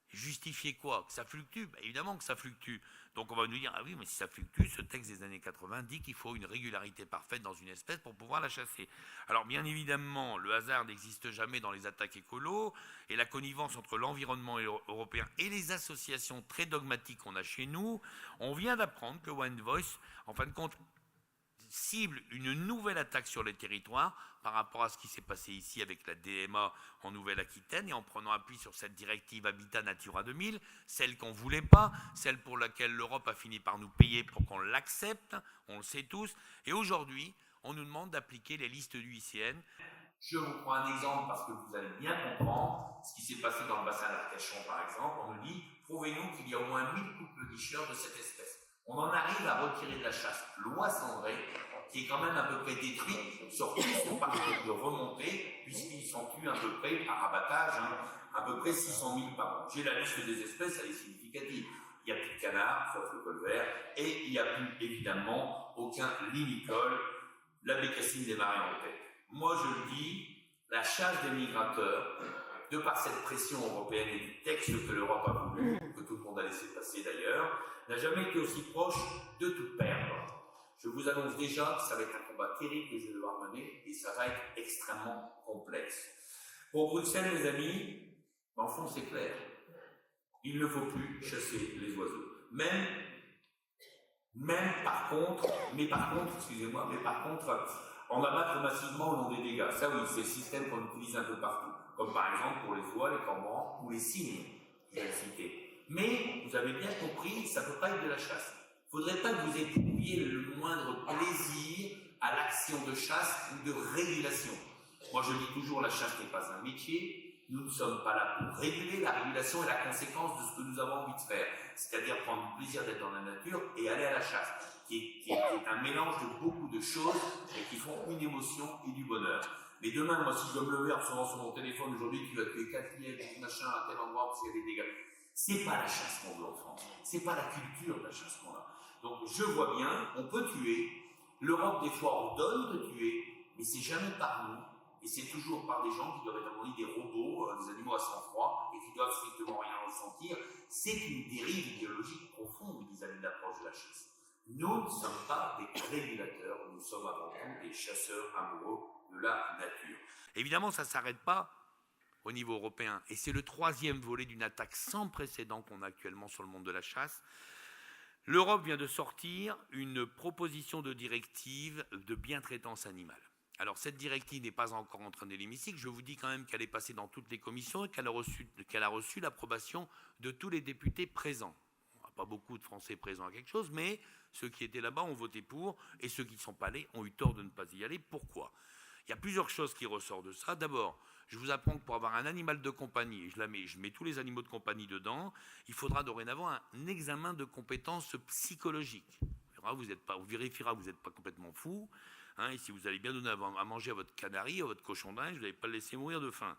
Justifier quoi? Que ça fluctue? Ben évidemment que ça fluctue. Donc on va nous dire, ah oui, mais si ça fluctue, ce texte des années 80 dit qu'il faut une régularité parfaite dans une espèce pour pouvoir la chasser. Alors bien évidemment, le hasard n'existe jamais dans les attaques écolos, et la connivence entre l'environnement européen et les associations très dogmatiques qu'on a chez nous, on vient d'apprendre que One Voice, en fin de compte, cible une nouvelle attaque sur les territoires par rapport à ce qui s'est passé ici avec la DMA en Nouvelle-Aquitaine et en prenant appui sur cette directive Habitat Natura 2000, celle qu'on ne voulait pas, celle pour laquelle l'Europe a fini par nous payer pour qu'on l'accepte, on le sait tous, et aujourd'hui, on nous demande d'appliquer les listes du ICN. Je vous prends un exemple parce que vous allez bien comprendre ce qui s'est passé dans le bassin d'Arcachon par exemple. On nous dit, prouvez-nous qu'il y a au moins 1000 couples guicheurs de cette espèce. On en arrive à retirer de la chasse l'oie cendrée, qui est quand même à peu près détruite sur tout son parcours de remontée, puisqu'ils sont tués à peu près par abattage, hein, à peu près 600 000 par an. J'ai la liste des espèces, elle est significative. Il n'y a plus de canard, sauf le colvert, et il n'y a plus évidemment aucun limicole, la bécassine des marais en tête. Moi je le dis, la chasse des migrateurs, de par cette pression européenne et du texte que l'Europe a voulu, que tout le monde a laissé passer d'ailleurs, n'a jamais été aussi proche de tout perdre. Je vous annonce déjà que ça va être un combat terrible que je vais devoir mener et ça va être extrêmement complexe. Pour Bruxelles, mes amis, en fond c'est clair, il ne faut plus chasser les oiseaux. Même par contre, en abattre massivement au long des dégâts. Ça oui, c'est le système qu'on utilise un peu partout. Comme par exemple pour les oies, les cormorans ou les cygnes, je vais le citer. Mais, vous avez bien compris, ça ne peut pas être de la chasse. Il ne faudrait pas que vous éprouviez le moindre plaisir à l'action de chasse ou de régulation. Moi je dis toujours, la chasse n'est pas un métier. Nous ne sommes pas là pour réguler. La régulation est la conséquence de ce que nous avons envie de faire. C'est-à-dire prendre du plaisir d'être dans la nature et aller à la chasse, qui est un mélange de beaucoup de choses et qui font une émotion et du bonheur. Mais demain, moi, si je dois me lever en recevant sur mon téléphone, aujourd'hui, tu vas tuer 4 lièges, machin, à tel endroit, parce qu'il y a des dégâts. C'est pas la chasse qu'on veut en France. C'est pas la culture de la chasse qu'on a. Donc, je vois bien, on peut tuer. L'Europe, des fois, ordonne de tuer, mais c'est jamais par nous. Et c'est toujours par des gens qui doivent être, à mon avis, des robots, des animaux à sang-froid, et qui doivent strictement rien ressentir. C'est une dérive idéologique profonde vis-à-vis de l'approche de la chasse. Nous ne sommes pas des régulateurs, nous sommes avant tout des chasseurs amoureux de la nature. Évidemment, ça ne s'arrête pas au niveau européen. Et c'est le troisième volet d'une attaque sans précédent qu'on a actuellement sur le monde de la chasse. L'Europe vient de sortir une proposition de directive de bientraitance animale. Alors, cette directive n'est pas encore entrée dans l'hémicycle. Je vous dis quand même qu'elle est passée dans toutes les commissions et qu'elle a reçu l'approbation de tous les députés présents. Pas beaucoup de Français présents à quelque chose, mais ceux qui étaient là-bas ont voté pour et ceux qui ne sont pas allés ont eu tort de ne pas y aller. Pourquoi ? Il y a plusieurs choses qui ressortent de ça. D'abord, je vous apprends que pour avoir un animal de compagnie, et je mets tous les animaux de compagnie dedans, il faudra dorénavant un examen de compétences psychologiques. On vérifiera que vous n'êtes pas complètement fou. Et si vous allez bien donner à manger à votre canari, à votre cochon d'Inde, vous n'allez pas le laisser mourir de faim.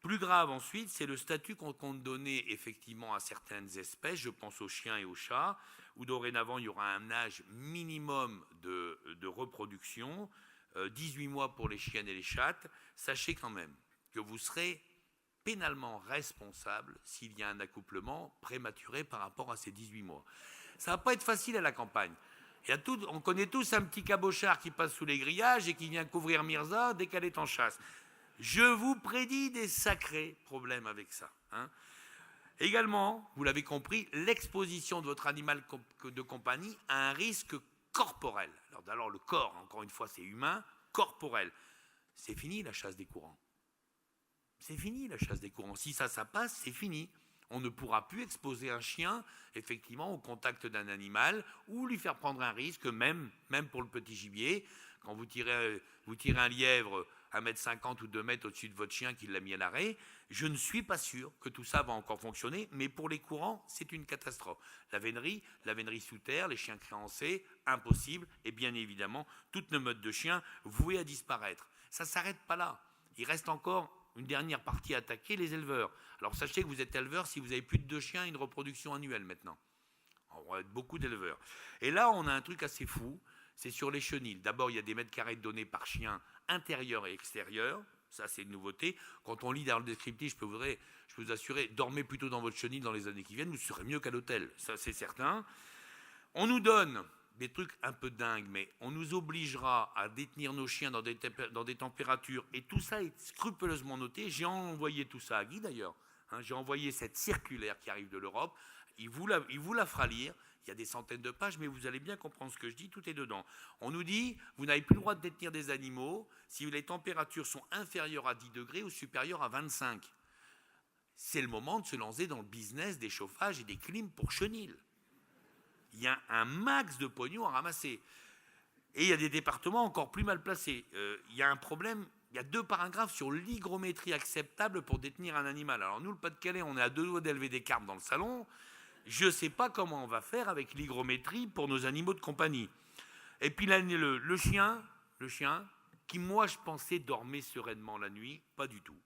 Plus grave ensuite, c'est le statut qu'on compte donner effectivement à certaines espèces, je pense aux chiens et aux chats, où dorénavant il y aura un âge minimum de reproduction, 18 mois pour les chiennes et les chattes. Sachez quand même que vous serez pénalement responsable s'il y a un accouplement prématuré par rapport à ces 18 mois. Ça ne va pas être facile à la campagne. On connaît tous un petit cabochard qui passe sous les grillages et qui vient couvrir Mirza dès qu'elle est en chasse. Je vous prédis des sacrés problèmes avec ça. Également, vous l'avez compris, l'exposition de votre animal de compagnie a un risque corporel. Alors le corps, encore une fois, c'est humain, corporel. C'est fini la chasse des courants. C'est fini la chasse des courants. Si ça passe, c'est fini. On ne pourra plus exposer un chien, effectivement, au contact d'un animal ou lui faire prendre un risque, même pour le petit gibier. Quand vous tirez un lièvre 1,50 m ou 2 mètres au-dessus de votre chien qui l'a mis à l'arrêt, je ne suis pas sûr que tout ça va encore fonctionner, mais pour les courants, c'est une catastrophe. La vénerie sous terre, les chiens créancés, impossible, et bien évidemment, toutes nos modes de chiens voués à disparaître. Ça ne s'arrête pas là. Il reste encore une dernière partie à attaquer, les éleveurs. Alors sachez que vous êtes éleveur si vous avez plus de 2 chiens et une reproduction annuelle maintenant. On va être beaucoup d'éleveurs. Et là, on a un truc assez fou, c'est sur les chenils. D'abord, il y a des mètres carrés donnés par chien intérieur et extérieur. Ça, c'est une nouveauté. Quand on lit dans le descriptif, je peux vous assurer, dormez plutôt dans votre chenil dans les années qui viennent, vous serez mieux qu'à l'hôtel. Ça, c'est certain. On nous donne des trucs un peu dingues, mais on nous obligera à détenir nos chiens dans des températures, et tout ça est scrupuleusement noté. J'ai envoyé tout ça à Guy, d'ailleurs. J'ai envoyé cette circulaire qui arrive de l'Europe. Il vous la fera lire. Il y a des centaines de pages, mais vous allez bien comprendre ce que je dis, tout est dedans. On nous dit, vous n'avez plus le droit de détenir des animaux si les températures sont inférieures à 10 degrés ou supérieures à 25. C'est le moment de se lancer dans le business des chauffages et des clims pour chenil. Il y a un max de pognon à ramasser. Et il y a des départements encore plus mal placés. Il y a un problème, il y a 2 paragraphes sur l'hygrométrie acceptable pour détenir un animal. Alors nous, le Pas-de-Calais, on est à 2 doigts d'élever des carpes dans le salon. Je ne sais pas comment on va faire avec l'hygrométrie pour nos animaux de compagnie. Et puis le chien, qui moi je pensais dormait sereinement la nuit, pas du tout.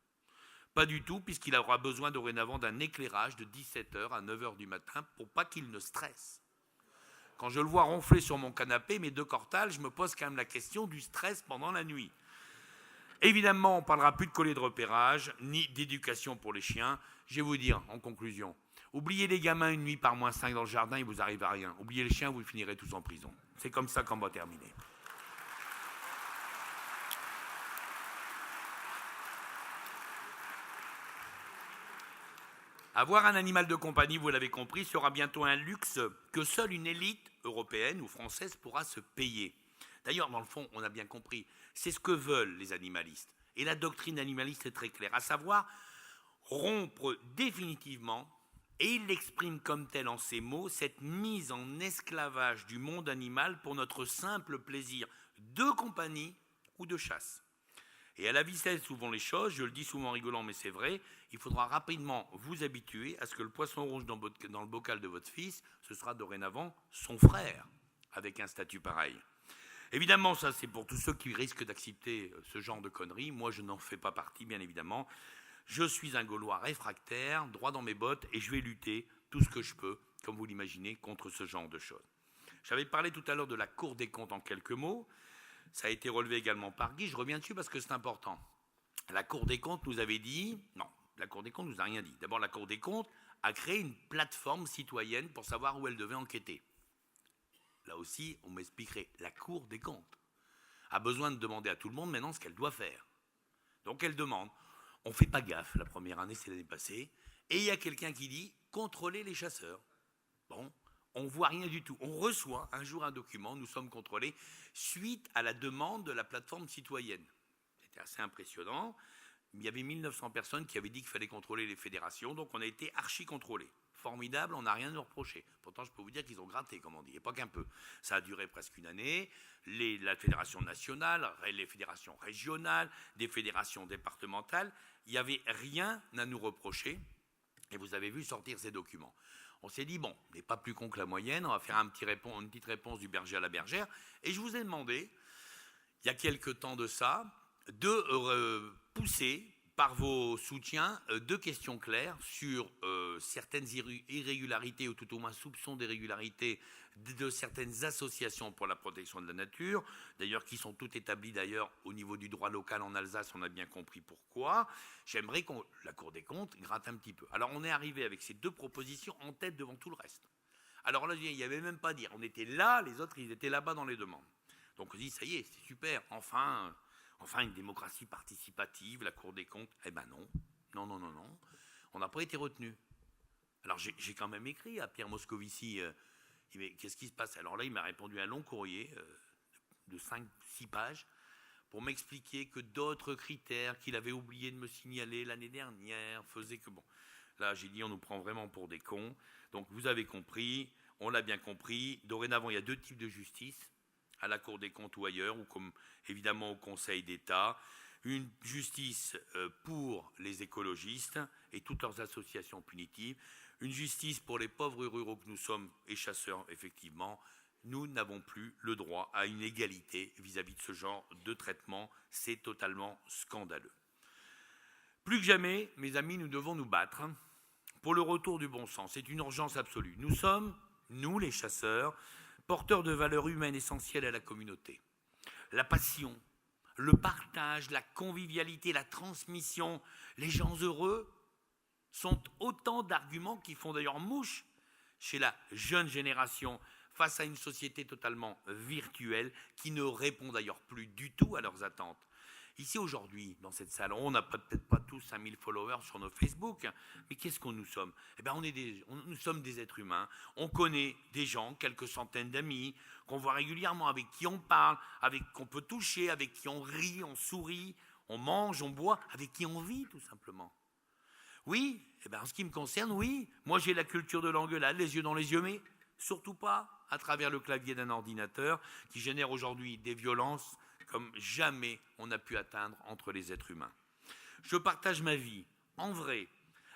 Pas du tout, puisqu'il aura besoin dorénavant d'un éclairage de 17h à 9h du matin pour pas qu'il ne stresse. Quand je le vois ronfler sur mon canapé, mes 2 cortales, je me pose quand même la question du stress pendant la nuit. Évidemment, on ne parlera plus de collier de repérage, ni d'éducation pour les chiens. Je vais vous dire, en conclusion, oubliez les gamins une nuit par -5 dans le jardin, il ne vous arrive à rien. Oubliez les chiens, vous finirez tous en prison. C'est comme ça qu'on va terminer. Avoir un animal de compagnie, vous l'avez compris, sera bientôt un luxe que seule une élite européenne ou française pourra se payer. D'ailleurs, dans le fond, on a bien compris, c'est ce que veulent les animalistes. Et la doctrine animaliste est très claire, à savoir rompre définitivement, et il l'exprime comme tel en ces mots, cette mise en esclavage du monde animal pour notre simple plaisir de compagnie ou de chasse. Et à la vitesse où vont les choses, je le dis souvent en rigolant, mais c'est vrai, il faudra rapidement vous habituer à ce que le poisson rouge dans le bocal de votre fils, ce sera dorénavant son frère, avec un statut pareil. Évidemment, ça c'est pour tous ceux qui risquent d'accepter ce genre de conneries. Moi, je n'en fais pas partie, bien évidemment. Je suis un Gaulois réfractaire, droit dans mes bottes, et je vais lutter tout ce que je peux, comme vous l'imaginez, contre ce genre de choses. J'avais parlé tout à l'heure de la Cour des comptes en quelques mots. Ça a été relevé également par Guy, je reviens dessus parce que c'est important. La Cour des comptes nous avait dit... Non, la Cour des comptes nous a rien dit. D'abord, la Cour des comptes a créé une plateforme citoyenne pour savoir où elle devait enquêter. Là aussi, on m'expliquerait. La Cour des comptes a besoin de demander à tout le monde maintenant ce qu'elle doit faire. Donc elle demande. On ne fait pas gaffe, la première année, c'est l'année passée. Et il y a quelqu'un qui dit « contrôler les chasseurs ». Bon, on ne voit rien du tout. On reçoit un jour un document, nous sommes contrôlés, suite à la demande de la plateforme citoyenne. C'était assez impressionnant. Il y avait 1900 personnes qui avaient dit qu'il fallait contrôler les fédérations, donc on a été archi-contrôlés. Formidable, on n'a rien à nous reprocher. Pourtant, je peux vous dire qu'ils ont gratté, comme on dit, et pas qu'un peu. Ça a duré presque une année. La fédération nationale, les fédérations régionales, des fédérations départementales, il n'y avait rien à nous reprocher. Et vous avez vu sortir ces documents. On s'est dit, bon, on n'est pas plus con que la moyenne, on va faire une petite réponse du berger à la bergère. Et je vous ai demandé, il y a quelques temps de ça, de pousser par vos soutiens deux questions claires sur certaines irrégularités ou tout au moins soupçons d'irrégularités de certaines associations pour la protection de la nature, d'ailleurs qui sont toutes établies d'ailleurs au niveau du droit local en Alsace, on a bien compris pourquoi. J'aimerais que la Cour des comptes gratte un petit peu. Alors on est arrivé avec ces deux propositions en tête devant tout le reste. Alors là, il n'y avait même pas à dire, on était là, les autres ils étaient là-bas dans les demandes. Donc on dit, ça y est, c'est super, enfin une démocratie participative, la Cour des comptes. Eh ben non, on n'a pas été retenu. Alors j'ai quand même écrit à Pierre Moscovici, qu'est-ce qui se passe? Alors là, il m'a répondu un long courrier de 5-6 pages pour m'expliquer que d'autres critères qu'il avait oublié de me signaler l'année dernière faisaient que bon. Là, j'ai dit, on nous prend vraiment pour des cons. Donc vous avez compris, on l'a bien compris. Dorénavant, il y a deux types de justice, à la Cour des comptes ou ailleurs, ou comme évidemment au Conseil d'État. Une justice pour les écologistes et toutes leurs associations punitives. Une justice pour les pauvres ruraux que nous sommes et chasseurs, effectivement. Nous n'avons plus le droit à une égalité vis-à-vis de ce genre de traitement. C'est totalement scandaleux. Plus que jamais, mes amis, nous devons nous battre pour le retour du bon sens. C'est une urgence absolue. Nous sommes, nous les chasseurs, porteurs de valeurs humaines essentielles à la communauté. La passion, le partage, la convivialité, la transmission, les gens heureux sont autant d'arguments qui font d'ailleurs mouche chez la jeune génération face à une société totalement virtuelle qui ne répond d'ailleurs plus du tout à leurs attentes. Ici aujourd'hui, dans cette salle, on n'a peut-être pas tous 5000 followers sur nos Facebook, mais qu'est-ce qu'on nous sommes? Eh bien, nous sommes des êtres humains, on connaît des gens, quelques centaines d'amis, qu'on voit régulièrement, avec qui on parle, avec qu'on peut toucher, avec qui on rit, on sourit, on mange, on boit, avec qui on vit tout simplement. Oui, eh bien, en ce qui me concerne, oui, moi j'ai la culture de l'engueulade, les yeux dans les yeux, mais surtout pas à travers le clavier d'un ordinateur qui génère aujourd'hui des violences comme jamais on a pu atteindre entre les êtres humains. Je partage ma vie, en vrai,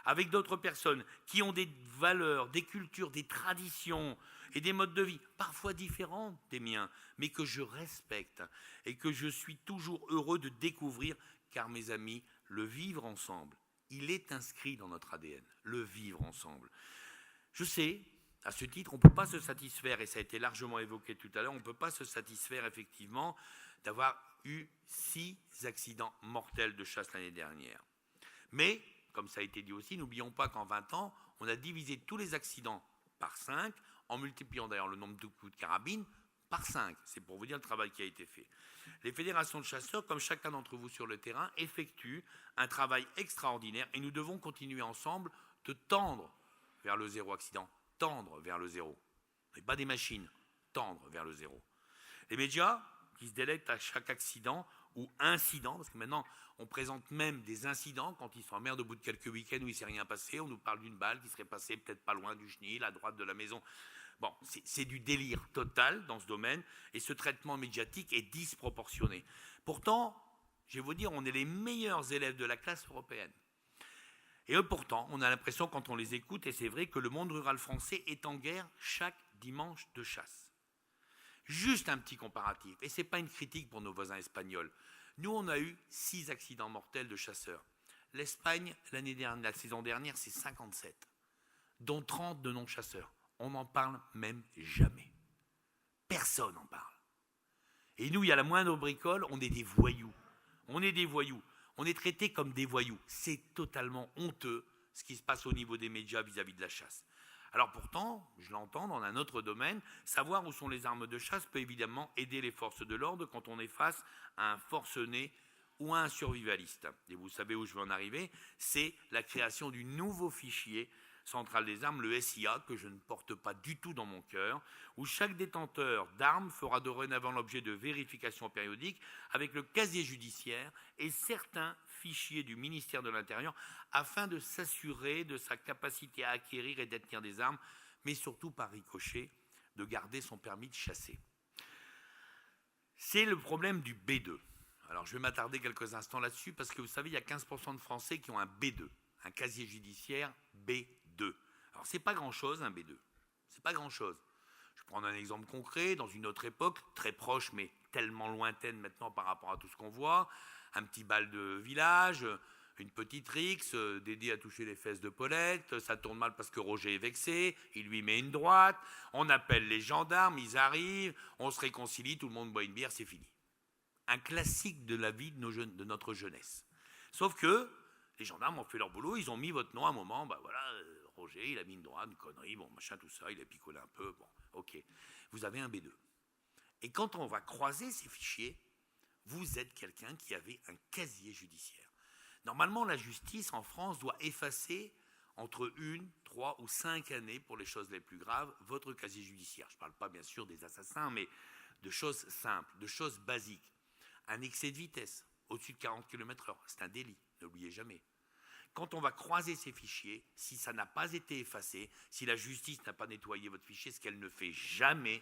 avec d'autres personnes qui ont des valeurs, des cultures, des traditions et des modes de vie parfois différents des miens, mais que je respecte et que je suis toujours heureux de découvrir, car mes amis, le vivre ensemble, il est inscrit dans notre ADN, le vivre ensemble. Je sais, à ce titre, on ne peut pas se satisfaire, et ça a été largement évoqué tout à l'heure, on ne peut pas se satisfaire effectivement d'avoir eu 6 accidents mortels de chasse l'année dernière. Mais, comme ça a été dit aussi, n'oublions pas qu'en 20 ans, on a divisé tous les accidents par 5, en multipliant d'ailleurs le nombre de coups de carabine par 5. C'est pour vous dire le travail qui a été fait. Les fédérations de chasseurs, comme chacun d'entre vous sur le terrain, effectuent un travail extraordinaire et nous devons continuer ensemble de tendre vers le zéro accident. Tendre vers le zéro. Et pas des machines, tendre vers le zéro. Les médias qui se délectent à chaque accident ou incident, parce que maintenant on présente même des incidents quand ils s'emmerdent au bout de quelques week-ends où il ne s'est rien passé, on nous parle d'une balle qui serait passée peut-être pas loin du chenil, à droite de la maison. Bon, c'est du délire total dans ce domaine et ce traitement médiatique est disproportionné. Pourtant, je vais vous dire, on est les meilleurs élèves de la classe européenne. Et pourtant, on a l'impression quand on les écoute, et c'est vrai que le monde rural français est en guerre chaque dimanche de chasse. Juste un petit comparatif, et ce n'est pas une critique pour nos voisins espagnols. Nous, on a eu 6 accidents mortels de chasseurs. L'Espagne, la saison dernière, c'est 57, dont 30 de non-chasseurs. On n'en parle même jamais. Personne n'en parle. Et nous, il y a la moindre bricole, on est des voyous. On est des voyous. On est traités comme des voyous. C'est totalement honteux ce qui se passe au niveau des médias vis-à-vis de la chasse. Alors pourtant, je l'entends dans un autre domaine, savoir où sont les armes de chasse peut évidemment aider les forces de l'ordre quand on est face à un forcené ou à un survivaliste. Et vous savez où je veux en arriver, c'est la création du nouveau fichier centrale des armes, le SIA, que je ne porte pas du tout dans mon cœur, où chaque détenteur d'armes fera dorénavant l'objet de vérifications périodiques avec le casier judiciaire et certains fichiers du ministère de l'Intérieur afin de s'assurer de sa capacité à acquérir et détenir des armes, mais surtout par ricochet, de garder son permis de chasser. C'est le problème du B2. Alors je vais m'attarder quelques instants là-dessus parce que vous savez, il y a 15% de Français qui ont un B2, un casier judiciaire B2. Alors c'est pas grand-chose un B2, c'est pas grand-chose. Je vais prendre un exemple concret, dans une autre époque, très proche mais tellement lointaine maintenant par rapport à tout ce qu'on voit, un petit bal de village, une petite rixe, Dédé a touché les fesses de Paulette, ça tourne mal parce que Roger est vexé, il lui met une droite, on appelle les gendarmes, ils arrivent, on se réconcilie, tout le monde boit une bière, c'est fini. Un classique de la vie de notre jeunesse. Sauf que les gendarmes ont fait leur boulot, ils ont mis votre nom à un moment, bah voilà, Roger, il a mis une droite, une connerie, bon, machin, tout ça, il a picolé un peu, bon, ok. Vous avez un B2. Et quand on va croiser ces fichiers, vous êtes quelqu'un qui avait un casier judiciaire. Normalement, la justice en France doit effacer entre 1, 3 ou 5 années, pour les choses les plus graves, votre casier judiciaire. Je ne parle pas bien sûr des assassins, mais de choses simples, de choses basiques. Un excès de vitesse, au-dessus de 40 km/h, c'est un délit, n'oubliez jamais. Quand on va croiser ces fichiers, si ça n'a pas été effacé, si la justice n'a pas nettoyé votre fichier, ce qu'elle ne fait jamais,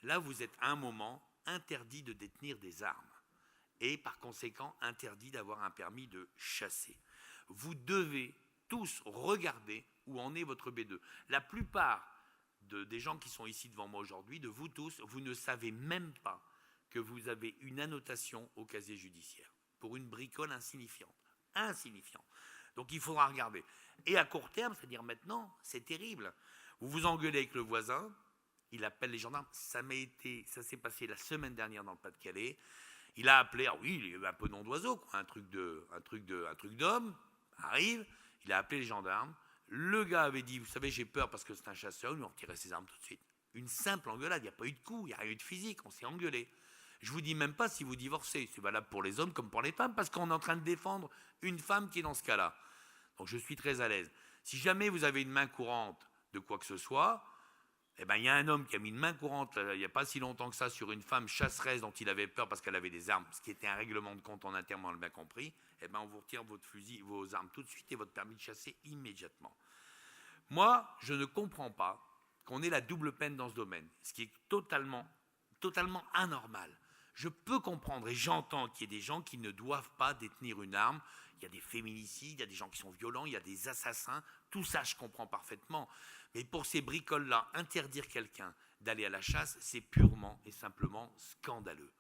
là vous êtes à un moment interdit de détenir des armes et par conséquent interdit d'avoir un permis de chasser. Vous devez tous regarder où en est votre B2. La plupart des gens qui sont ici devant moi aujourd'hui, de vous tous, vous ne savez même pas que vous avez une annotation au casier judiciaire pour une bricole insignifiante. Donc il faudra regarder. Et à court terme, c'est-à-dire maintenant, c'est terrible. Vous vous engueulez avec le voisin, il appelle les gendarmes. Ça s'est passé la semaine dernière dans le Pas-de-Calais. Il a appelé, ah oui, il y avait un peu nom d'oiseau, quoi, un truc d'homme, arrive, il a appelé les gendarmes. Le gars avait dit, vous savez, j'ai peur parce que c'est un chasseur, ils lui ont retiré ses armes tout de suite. Une simple engueulade, il n'y a pas eu de coup, il n'y a rien eu de physique, on s'est engueulé. Je ne vous dis même pas si vous divorcez, c'est valable pour les hommes comme pour les femmes, parce qu'on est en train de défendre une femme qui est dans ce cas-là. Donc je suis très à l'aise. Si jamais vous avez une main courante de quoi que ce soit, eh ben, il y a un homme qui a mis une main courante il n'y a pas si longtemps que ça sur une femme chasseresse dont il avait peur parce qu'elle avait des armes, ce qui était un règlement de compte en interne, on l'a bien compris, eh ben, on vous retire votre fusil, vos armes tout de suite et votre permis de chasser immédiatement. Moi, je ne comprends pas qu'on ait la double peine dans ce domaine, ce qui est totalement anormal. Je peux comprendre et j'entends qu'il y ait des gens qui ne doivent pas détenir une arme. Il y a des féminicides, il y a des gens qui sont violents, il y a des assassins. Tout ça, je comprends parfaitement. Mais pour ces bricoles-là, interdire quelqu'un d'aller à la chasse, c'est purement et simplement scandaleux.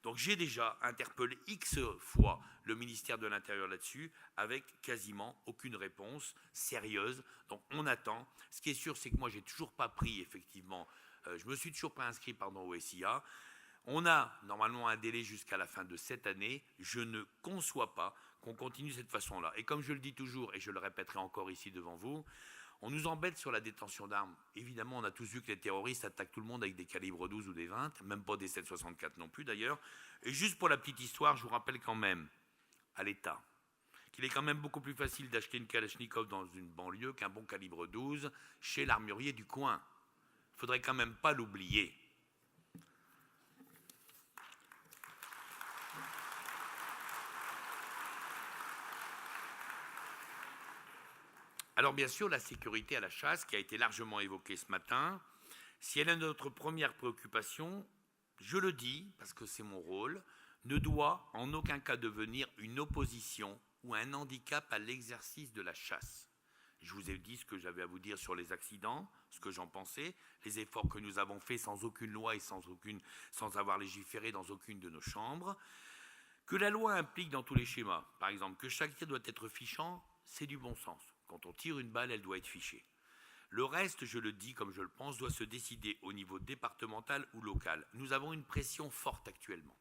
Donc j'ai déjà interpellé X fois le ministère de l'Intérieur là-dessus, avec quasiment aucune réponse sérieuse. Donc on attend. Ce qui est sûr, c'est que moi, j'ai toujours pas pris, effectivement, je me suis toujours pas inscrit au SIA. On a normalement un délai jusqu'à la fin de cette année. Je ne conçois pas qu'on continue de cette façon-là. Et comme je le dis toujours, et je le répéterai encore ici devant vous, on nous embête sur la détention d'armes. Évidemment, on a tous vu que les terroristes attaquent tout le monde avec des calibres 12 ou des 20, même pas des 7,64 non plus d'ailleurs. Et juste pour la petite histoire, je vous rappelle quand même à l'État qu'il est quand même beaucoup plus facile d'acheter une Kalachnikov dans une banlieue qu'un bon calibre 12 chez l'armurier du coin. Il ne faudrait quand même pas l'oublier. Alors bien sûr, la sécurité à la chasse, qui a été largement évoquée ce matin, si elle est notre première préoccupation, je le dis, parce que c'est mon rôle, ne doit en aucun cas devenir une opposition ou un handicap à l'exercice de la chasse. Je vous ai dit ce que j'avais à vous dire sur les accidents, ce que j'en pensais, les efforts que nous avons faits sans aucune loi et sans avoir légiféré dans aucune de nos chambres, que la loi implique dans tous les schémas. Par exemple, que chaque tir doit être fichant, c'est du bon sens. Quand on tire une balle, elle doit être fichée. Le reste, je le dis comme je le pense, doit se décider au niveau départemental ou local. Nous avons une pression forte actuellement,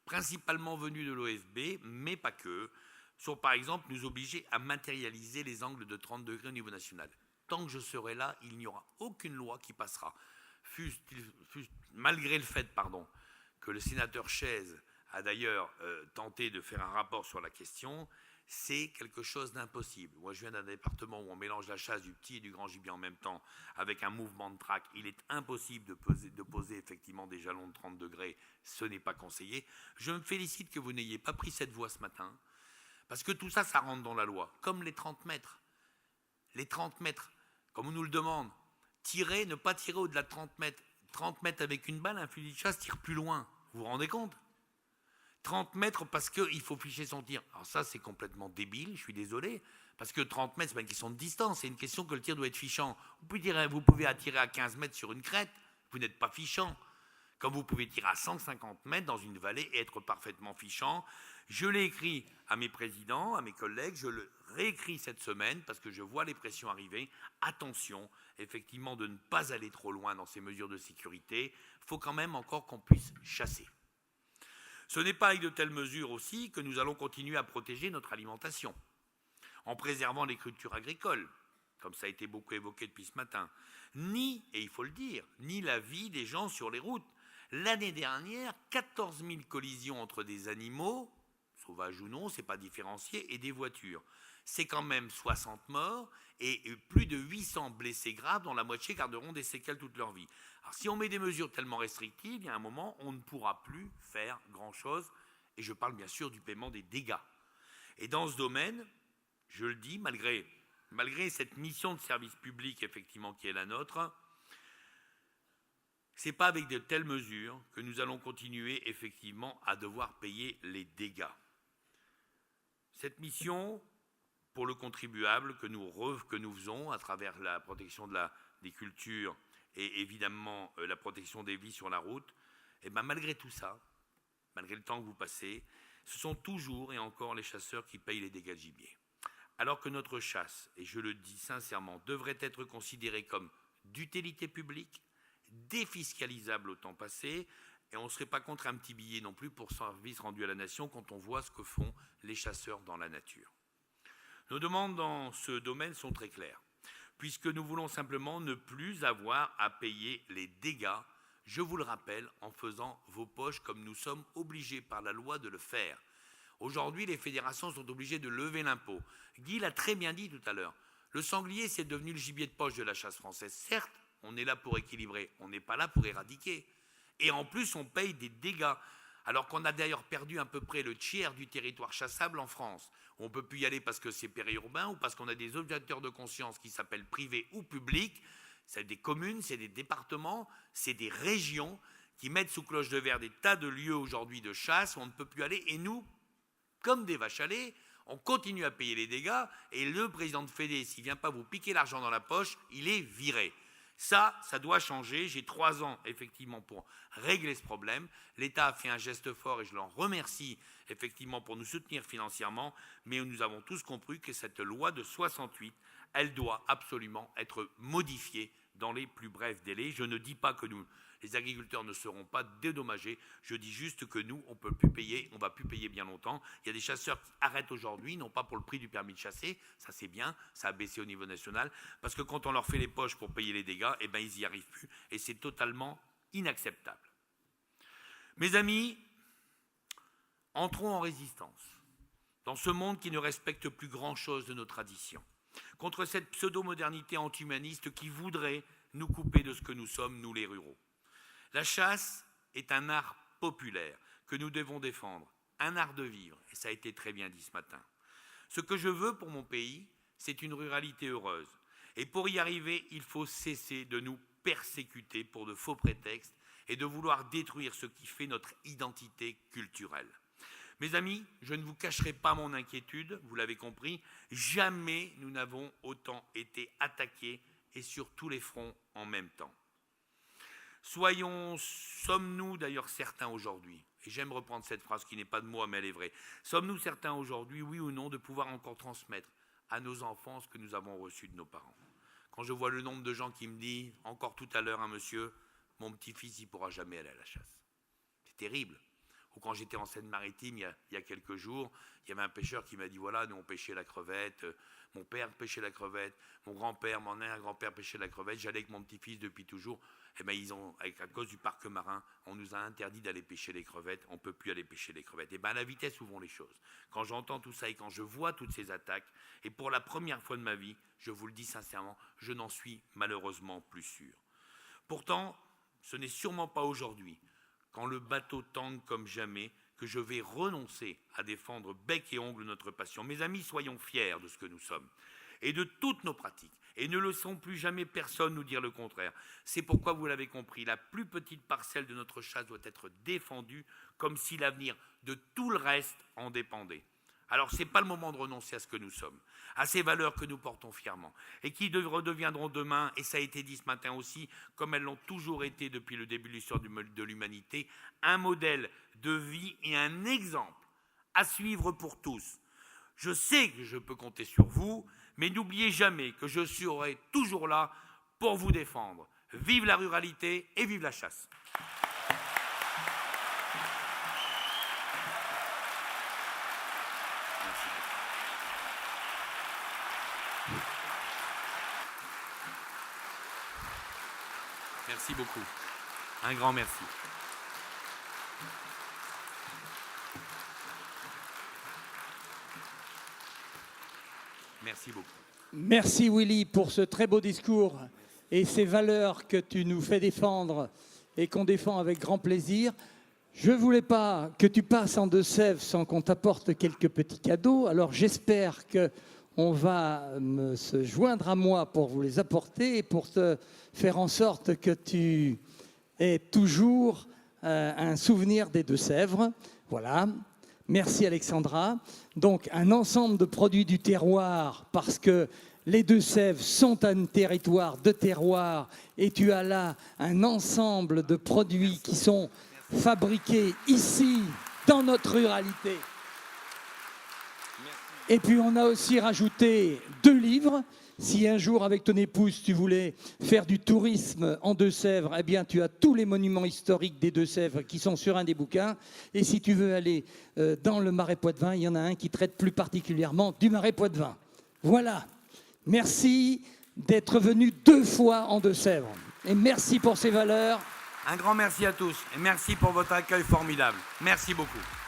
principalement venue de l'OFB, mais pas que, sur par exemple nous obliger à matérialiser les angles de 30 degrés au niveau national. Tant que je serai là, il n'y aura aucune loi qui passera. Malgré le fait que le sénateur Chaise a d'ailleurs tenté de faire un rapport sur la question, c'est quelque chose d'impossible. Moi, je viens d'un département où on mélange la chasse du petit et du grand gibier en même temps, avec un mouvement de traque. Il est impossible de poser effectivement des jalons de 30 degrés. Ce n'est pas conseillé. Je me félicite que vous n'ayez pas pris cette voie ce matin, parce que tout ça, ça rentre dans la loi, comme les 30 mètres. Les 30 mètres, comme on nous le demande, tirer, ne pas tirer au-delà de 30 mètres. 30 mètres avec une balle, un fusil de chasse tire plus loin. Vous vous rendez compte ? 30 mètres parce qu'il faut ficher son tir. Alors ça, c'est complètement débile, je suis désolé, parce que 30 mètres, ce n'est pas une question de distance, c'est une question que le tir doit être fichant. Vous pouvez attirer à 15 mètres sur une crête, vous n'êtes pas fichant. Comme vous pouvez tirer à 150 mètres dans une vallée et être parfaitement fichant. Je l'ai écrit à mes présidents, à mes collègues, je le réécris cette semaine parce que je vois les pressions arriver. Attention, effectivement, de ne pas aller trop loin dans ces mesures de sécurité. Il faut quand même encore qu'on puisse chasser. Ce n'est pas avec de telles mesures aussi que nous allons continuer à protéger notre alimentation, en préservant les cultures agricoles, comme ça a été beaucoup évoqué depuis ce matin, ni, et il faut le dire, ni la vie des gens sur les routes. L'année dernière, 14 000 collisions entre des animaux, sauvages ou non, ce n'est pas différencié, et des voitures. C'est quand même 60 morts et plus de 800 blessés graves, dont la moitié garderont des séquelles toute leur vie. Alors, si on met des mesures tellement restrictives, il y a un moment, on ne pourra plus faire grand-chose. Et je parle bien sûr du paiement des dégâts. Et dans ce domaine, je le dis, malgré cette mission de service public, effectivement, qui est la nôtre, ce n'est pas avec de telles mesures que nous allons continuer, effectivement, à devoir payer les dégâts. Cette mission, pour le contribuable, que nous faisons à travers la protection des cultures et évidemment la protection des vies sur la route, et bien malgré tout ça, malgré le temps que vous passez, ce sont toujours et encore les chasseurs qui payent les dégâts de gibier. Alors que notre chasse, et je le dis sincèrement, devrait être considérée comme d'utilité publique, défiscalisable au temps passé, et on ne serait pas contre un petit billet non plus pour service rendu à la nation quand on voit ce que font les chasseurs dans la nature. Nos demandes dans ce domaine sont très claires, puisque nous voulons simplement ne plus avoir à payer les dégâts, je vous le rappelle, en faisant vos poches comme nous sommes obligés par la loi de le faire. Aujourd'hui, les fédérations sont obligées de lever l'impôt. Guy l'a très bien dit tout à l'heure. Le sanglier, c'est devenu le gibier de poche de la chasse française. Certes, on est là pour équilibrer, on n'est pas là pour éradiquer. Et en plus, on paye des dégâts. Alors qu'on a d'ailleurs perdu à peu près le tiers du territoire chassable en France. On ne peut plus y aller parce que c'est périurbain ou parce qu'on a des objecteurs de conscience qui s'appellent privés ou publics. C'est des communes, c'est des départements, c'est des régions qui mettent sous cloche de verre des tas de lieux aujourd'hui de chasse où on ne peut plus aller. Et nous, comme des vaches à lait, on continue à payer les dégâts et le président de Fédé, s'il ne vient pas vous piquer l'argent dans la poche, il est viré. Ça doit changer. J'ai 3 ans, effectivement, pour régler ce problème. L'État a fait un geste fort et je l'en remercie, effectivement, pour nous soutenir financièrement. Mais nous avons tous compris que cette loi de 68, elle doit absolument être modifiée dans les plus brefs délais. Je ne dis pas que les agriculteurs ne seront pas dédommagés. Je dis juste que nous, on ne peut plus payer, on ne va plus payer bien longtemps. Il y a des chasseurs qui arrêtent aujourd'hui, non pas pour le prix du permis de chasser, ça c'est bien, ça a baissé au niveau national, parce que quand on leur fait les poches pour payer les dégâts, eh ben, ils n'y arrivent plus, et c'est totalement inacceptable. Mes amis, entrons en résistance dans ce monde qui ne respecte plus grand-chose de nos traditions, contre cette pseudo-modernité anti-humaniste qui voudrait nous couper de ce que nous sommes, nous les ruraux. La chasse est un art populaire que nous devons défendre, un art de vivre, et ça a été très bien dit ce matin. Ce que je veux pour mon pays, c'est une ruralité heureuse. Et pour y arriver, il faut cesser de nous persécuter pour de faux prétextes et de vouloir détruire ce qui fait notre identité culturelle. Mes amis, je ne vous cacherai pas mon inquiétude, vous l'avez compris, jamais nous n'avons autant été attaqués et sur tous les fronts en même temps. Sommes-nous d'ailleurs certains aujourd'hui, et j'aime reprendre cette phrase qui n'est pas de moi mais elle est vraie, sommes-nous certains aujourd'hui, oui ou non, de pouvoir encore transmettre à nos enfants ce que nous avons reçu de nos parents? Quand je vois le nombre de gens qui me disent, encore tout à l'heure un monsieur, mon petit-fils il ne pourra jamais aller à la chasse. C'est terrible. ou quand j'étais en Seine-Maritime il y a quelques jours, il y avait un pêcheur qui m'a dit, voilà, nous on pêchait la crevette, mon père pêchait la crevette, mon grand-père, mon arrière-grand-père pêchait la crevette, j'allais avec mon petit-fils depuis toujours. Eh bien, à cause du parc marin, on nous a interdit d'aller pêcher les crevettes, on ne peut plus aller pêcher les crevettes. Et bien, à la vitesse où vont les choses, quand j'entends tout ça et quand je vois toutes ces attaques, et pour la première fois de ma vie, je vous le dis sincèrement, je n'en suis malheureusement plus sûr. Pourtant, ce n'est sûrement pas aujourd'hui, quand le bateau tangue comme jamais, que je vais renoncer à défendre bec et ongle notre passion. Mes amis, soyons fiers de ce que nous sommes et de toutes nos pratiques. Et ne laissons plus jamais personne nous dire le contraire. C'est pourquoi, vous l'avez compris, la plus petite parcelle de notre chasse doit être défendue comme si l'avenir de tout le reste en dépendait. Alors, ce n'est pas le moment de renoncer à ce que nous sommes, à ces valeurs que nous portons fièrement et qui redeviendront demain, et ça a été dit ce matin aussi, comme elles l'ont toujours été depuis le début de l'histoire de l'humanité, un modèle de vie et un exemple à suivre pour tous. Je sais que je peux compter sur vous, mais n'oubliez jamais que je serai toujours là pour vous défendre. Vive la ruralité et vive la chasse. Merci beaucoup. Un grand merci. Merci beaucoup. Merci Willy pour ce très beau discours et ces valeurs que tu nous fais défendre et qu'on défend avec grand plaisir. Je ne voulais pas que tu passes en Deux-Sèvres sans qu'on t'apporte quelques petits cadeaux. Alors j'espère qu'on va se joindre à moi pour vous les apporter et pour te faire en sorte que tu aies toujours un souvenir des Deux-Sèvres. Voilà. Merci Alexandra. Donc un ensemble de produits du terroir parce que les Deux-Sèvres sont un territoire de terroir et tu as là un ensemble de produits qui sont fabriqués ici dans notre ruralité. Et puis on a aussi rajouté 2 livres. Si un jour, avec ton épouse, tu voulais faire du tourisme en Deux-Sèvres, eh bien, tu as tous les monuments historiques des Deux-Sèvres qui sont sur un des bouquins. Et si tu veux aller dans le Marais Poitevin, il y en a un qui traite plus particulièrement du Marais Poitevin. Voilà. Merci d'être venu 2 fois en Deux-Sèvres. Et merci pour ces valeurs. Un grand merci à tous et merci pour votre accueil formidable. Merci beaucoup.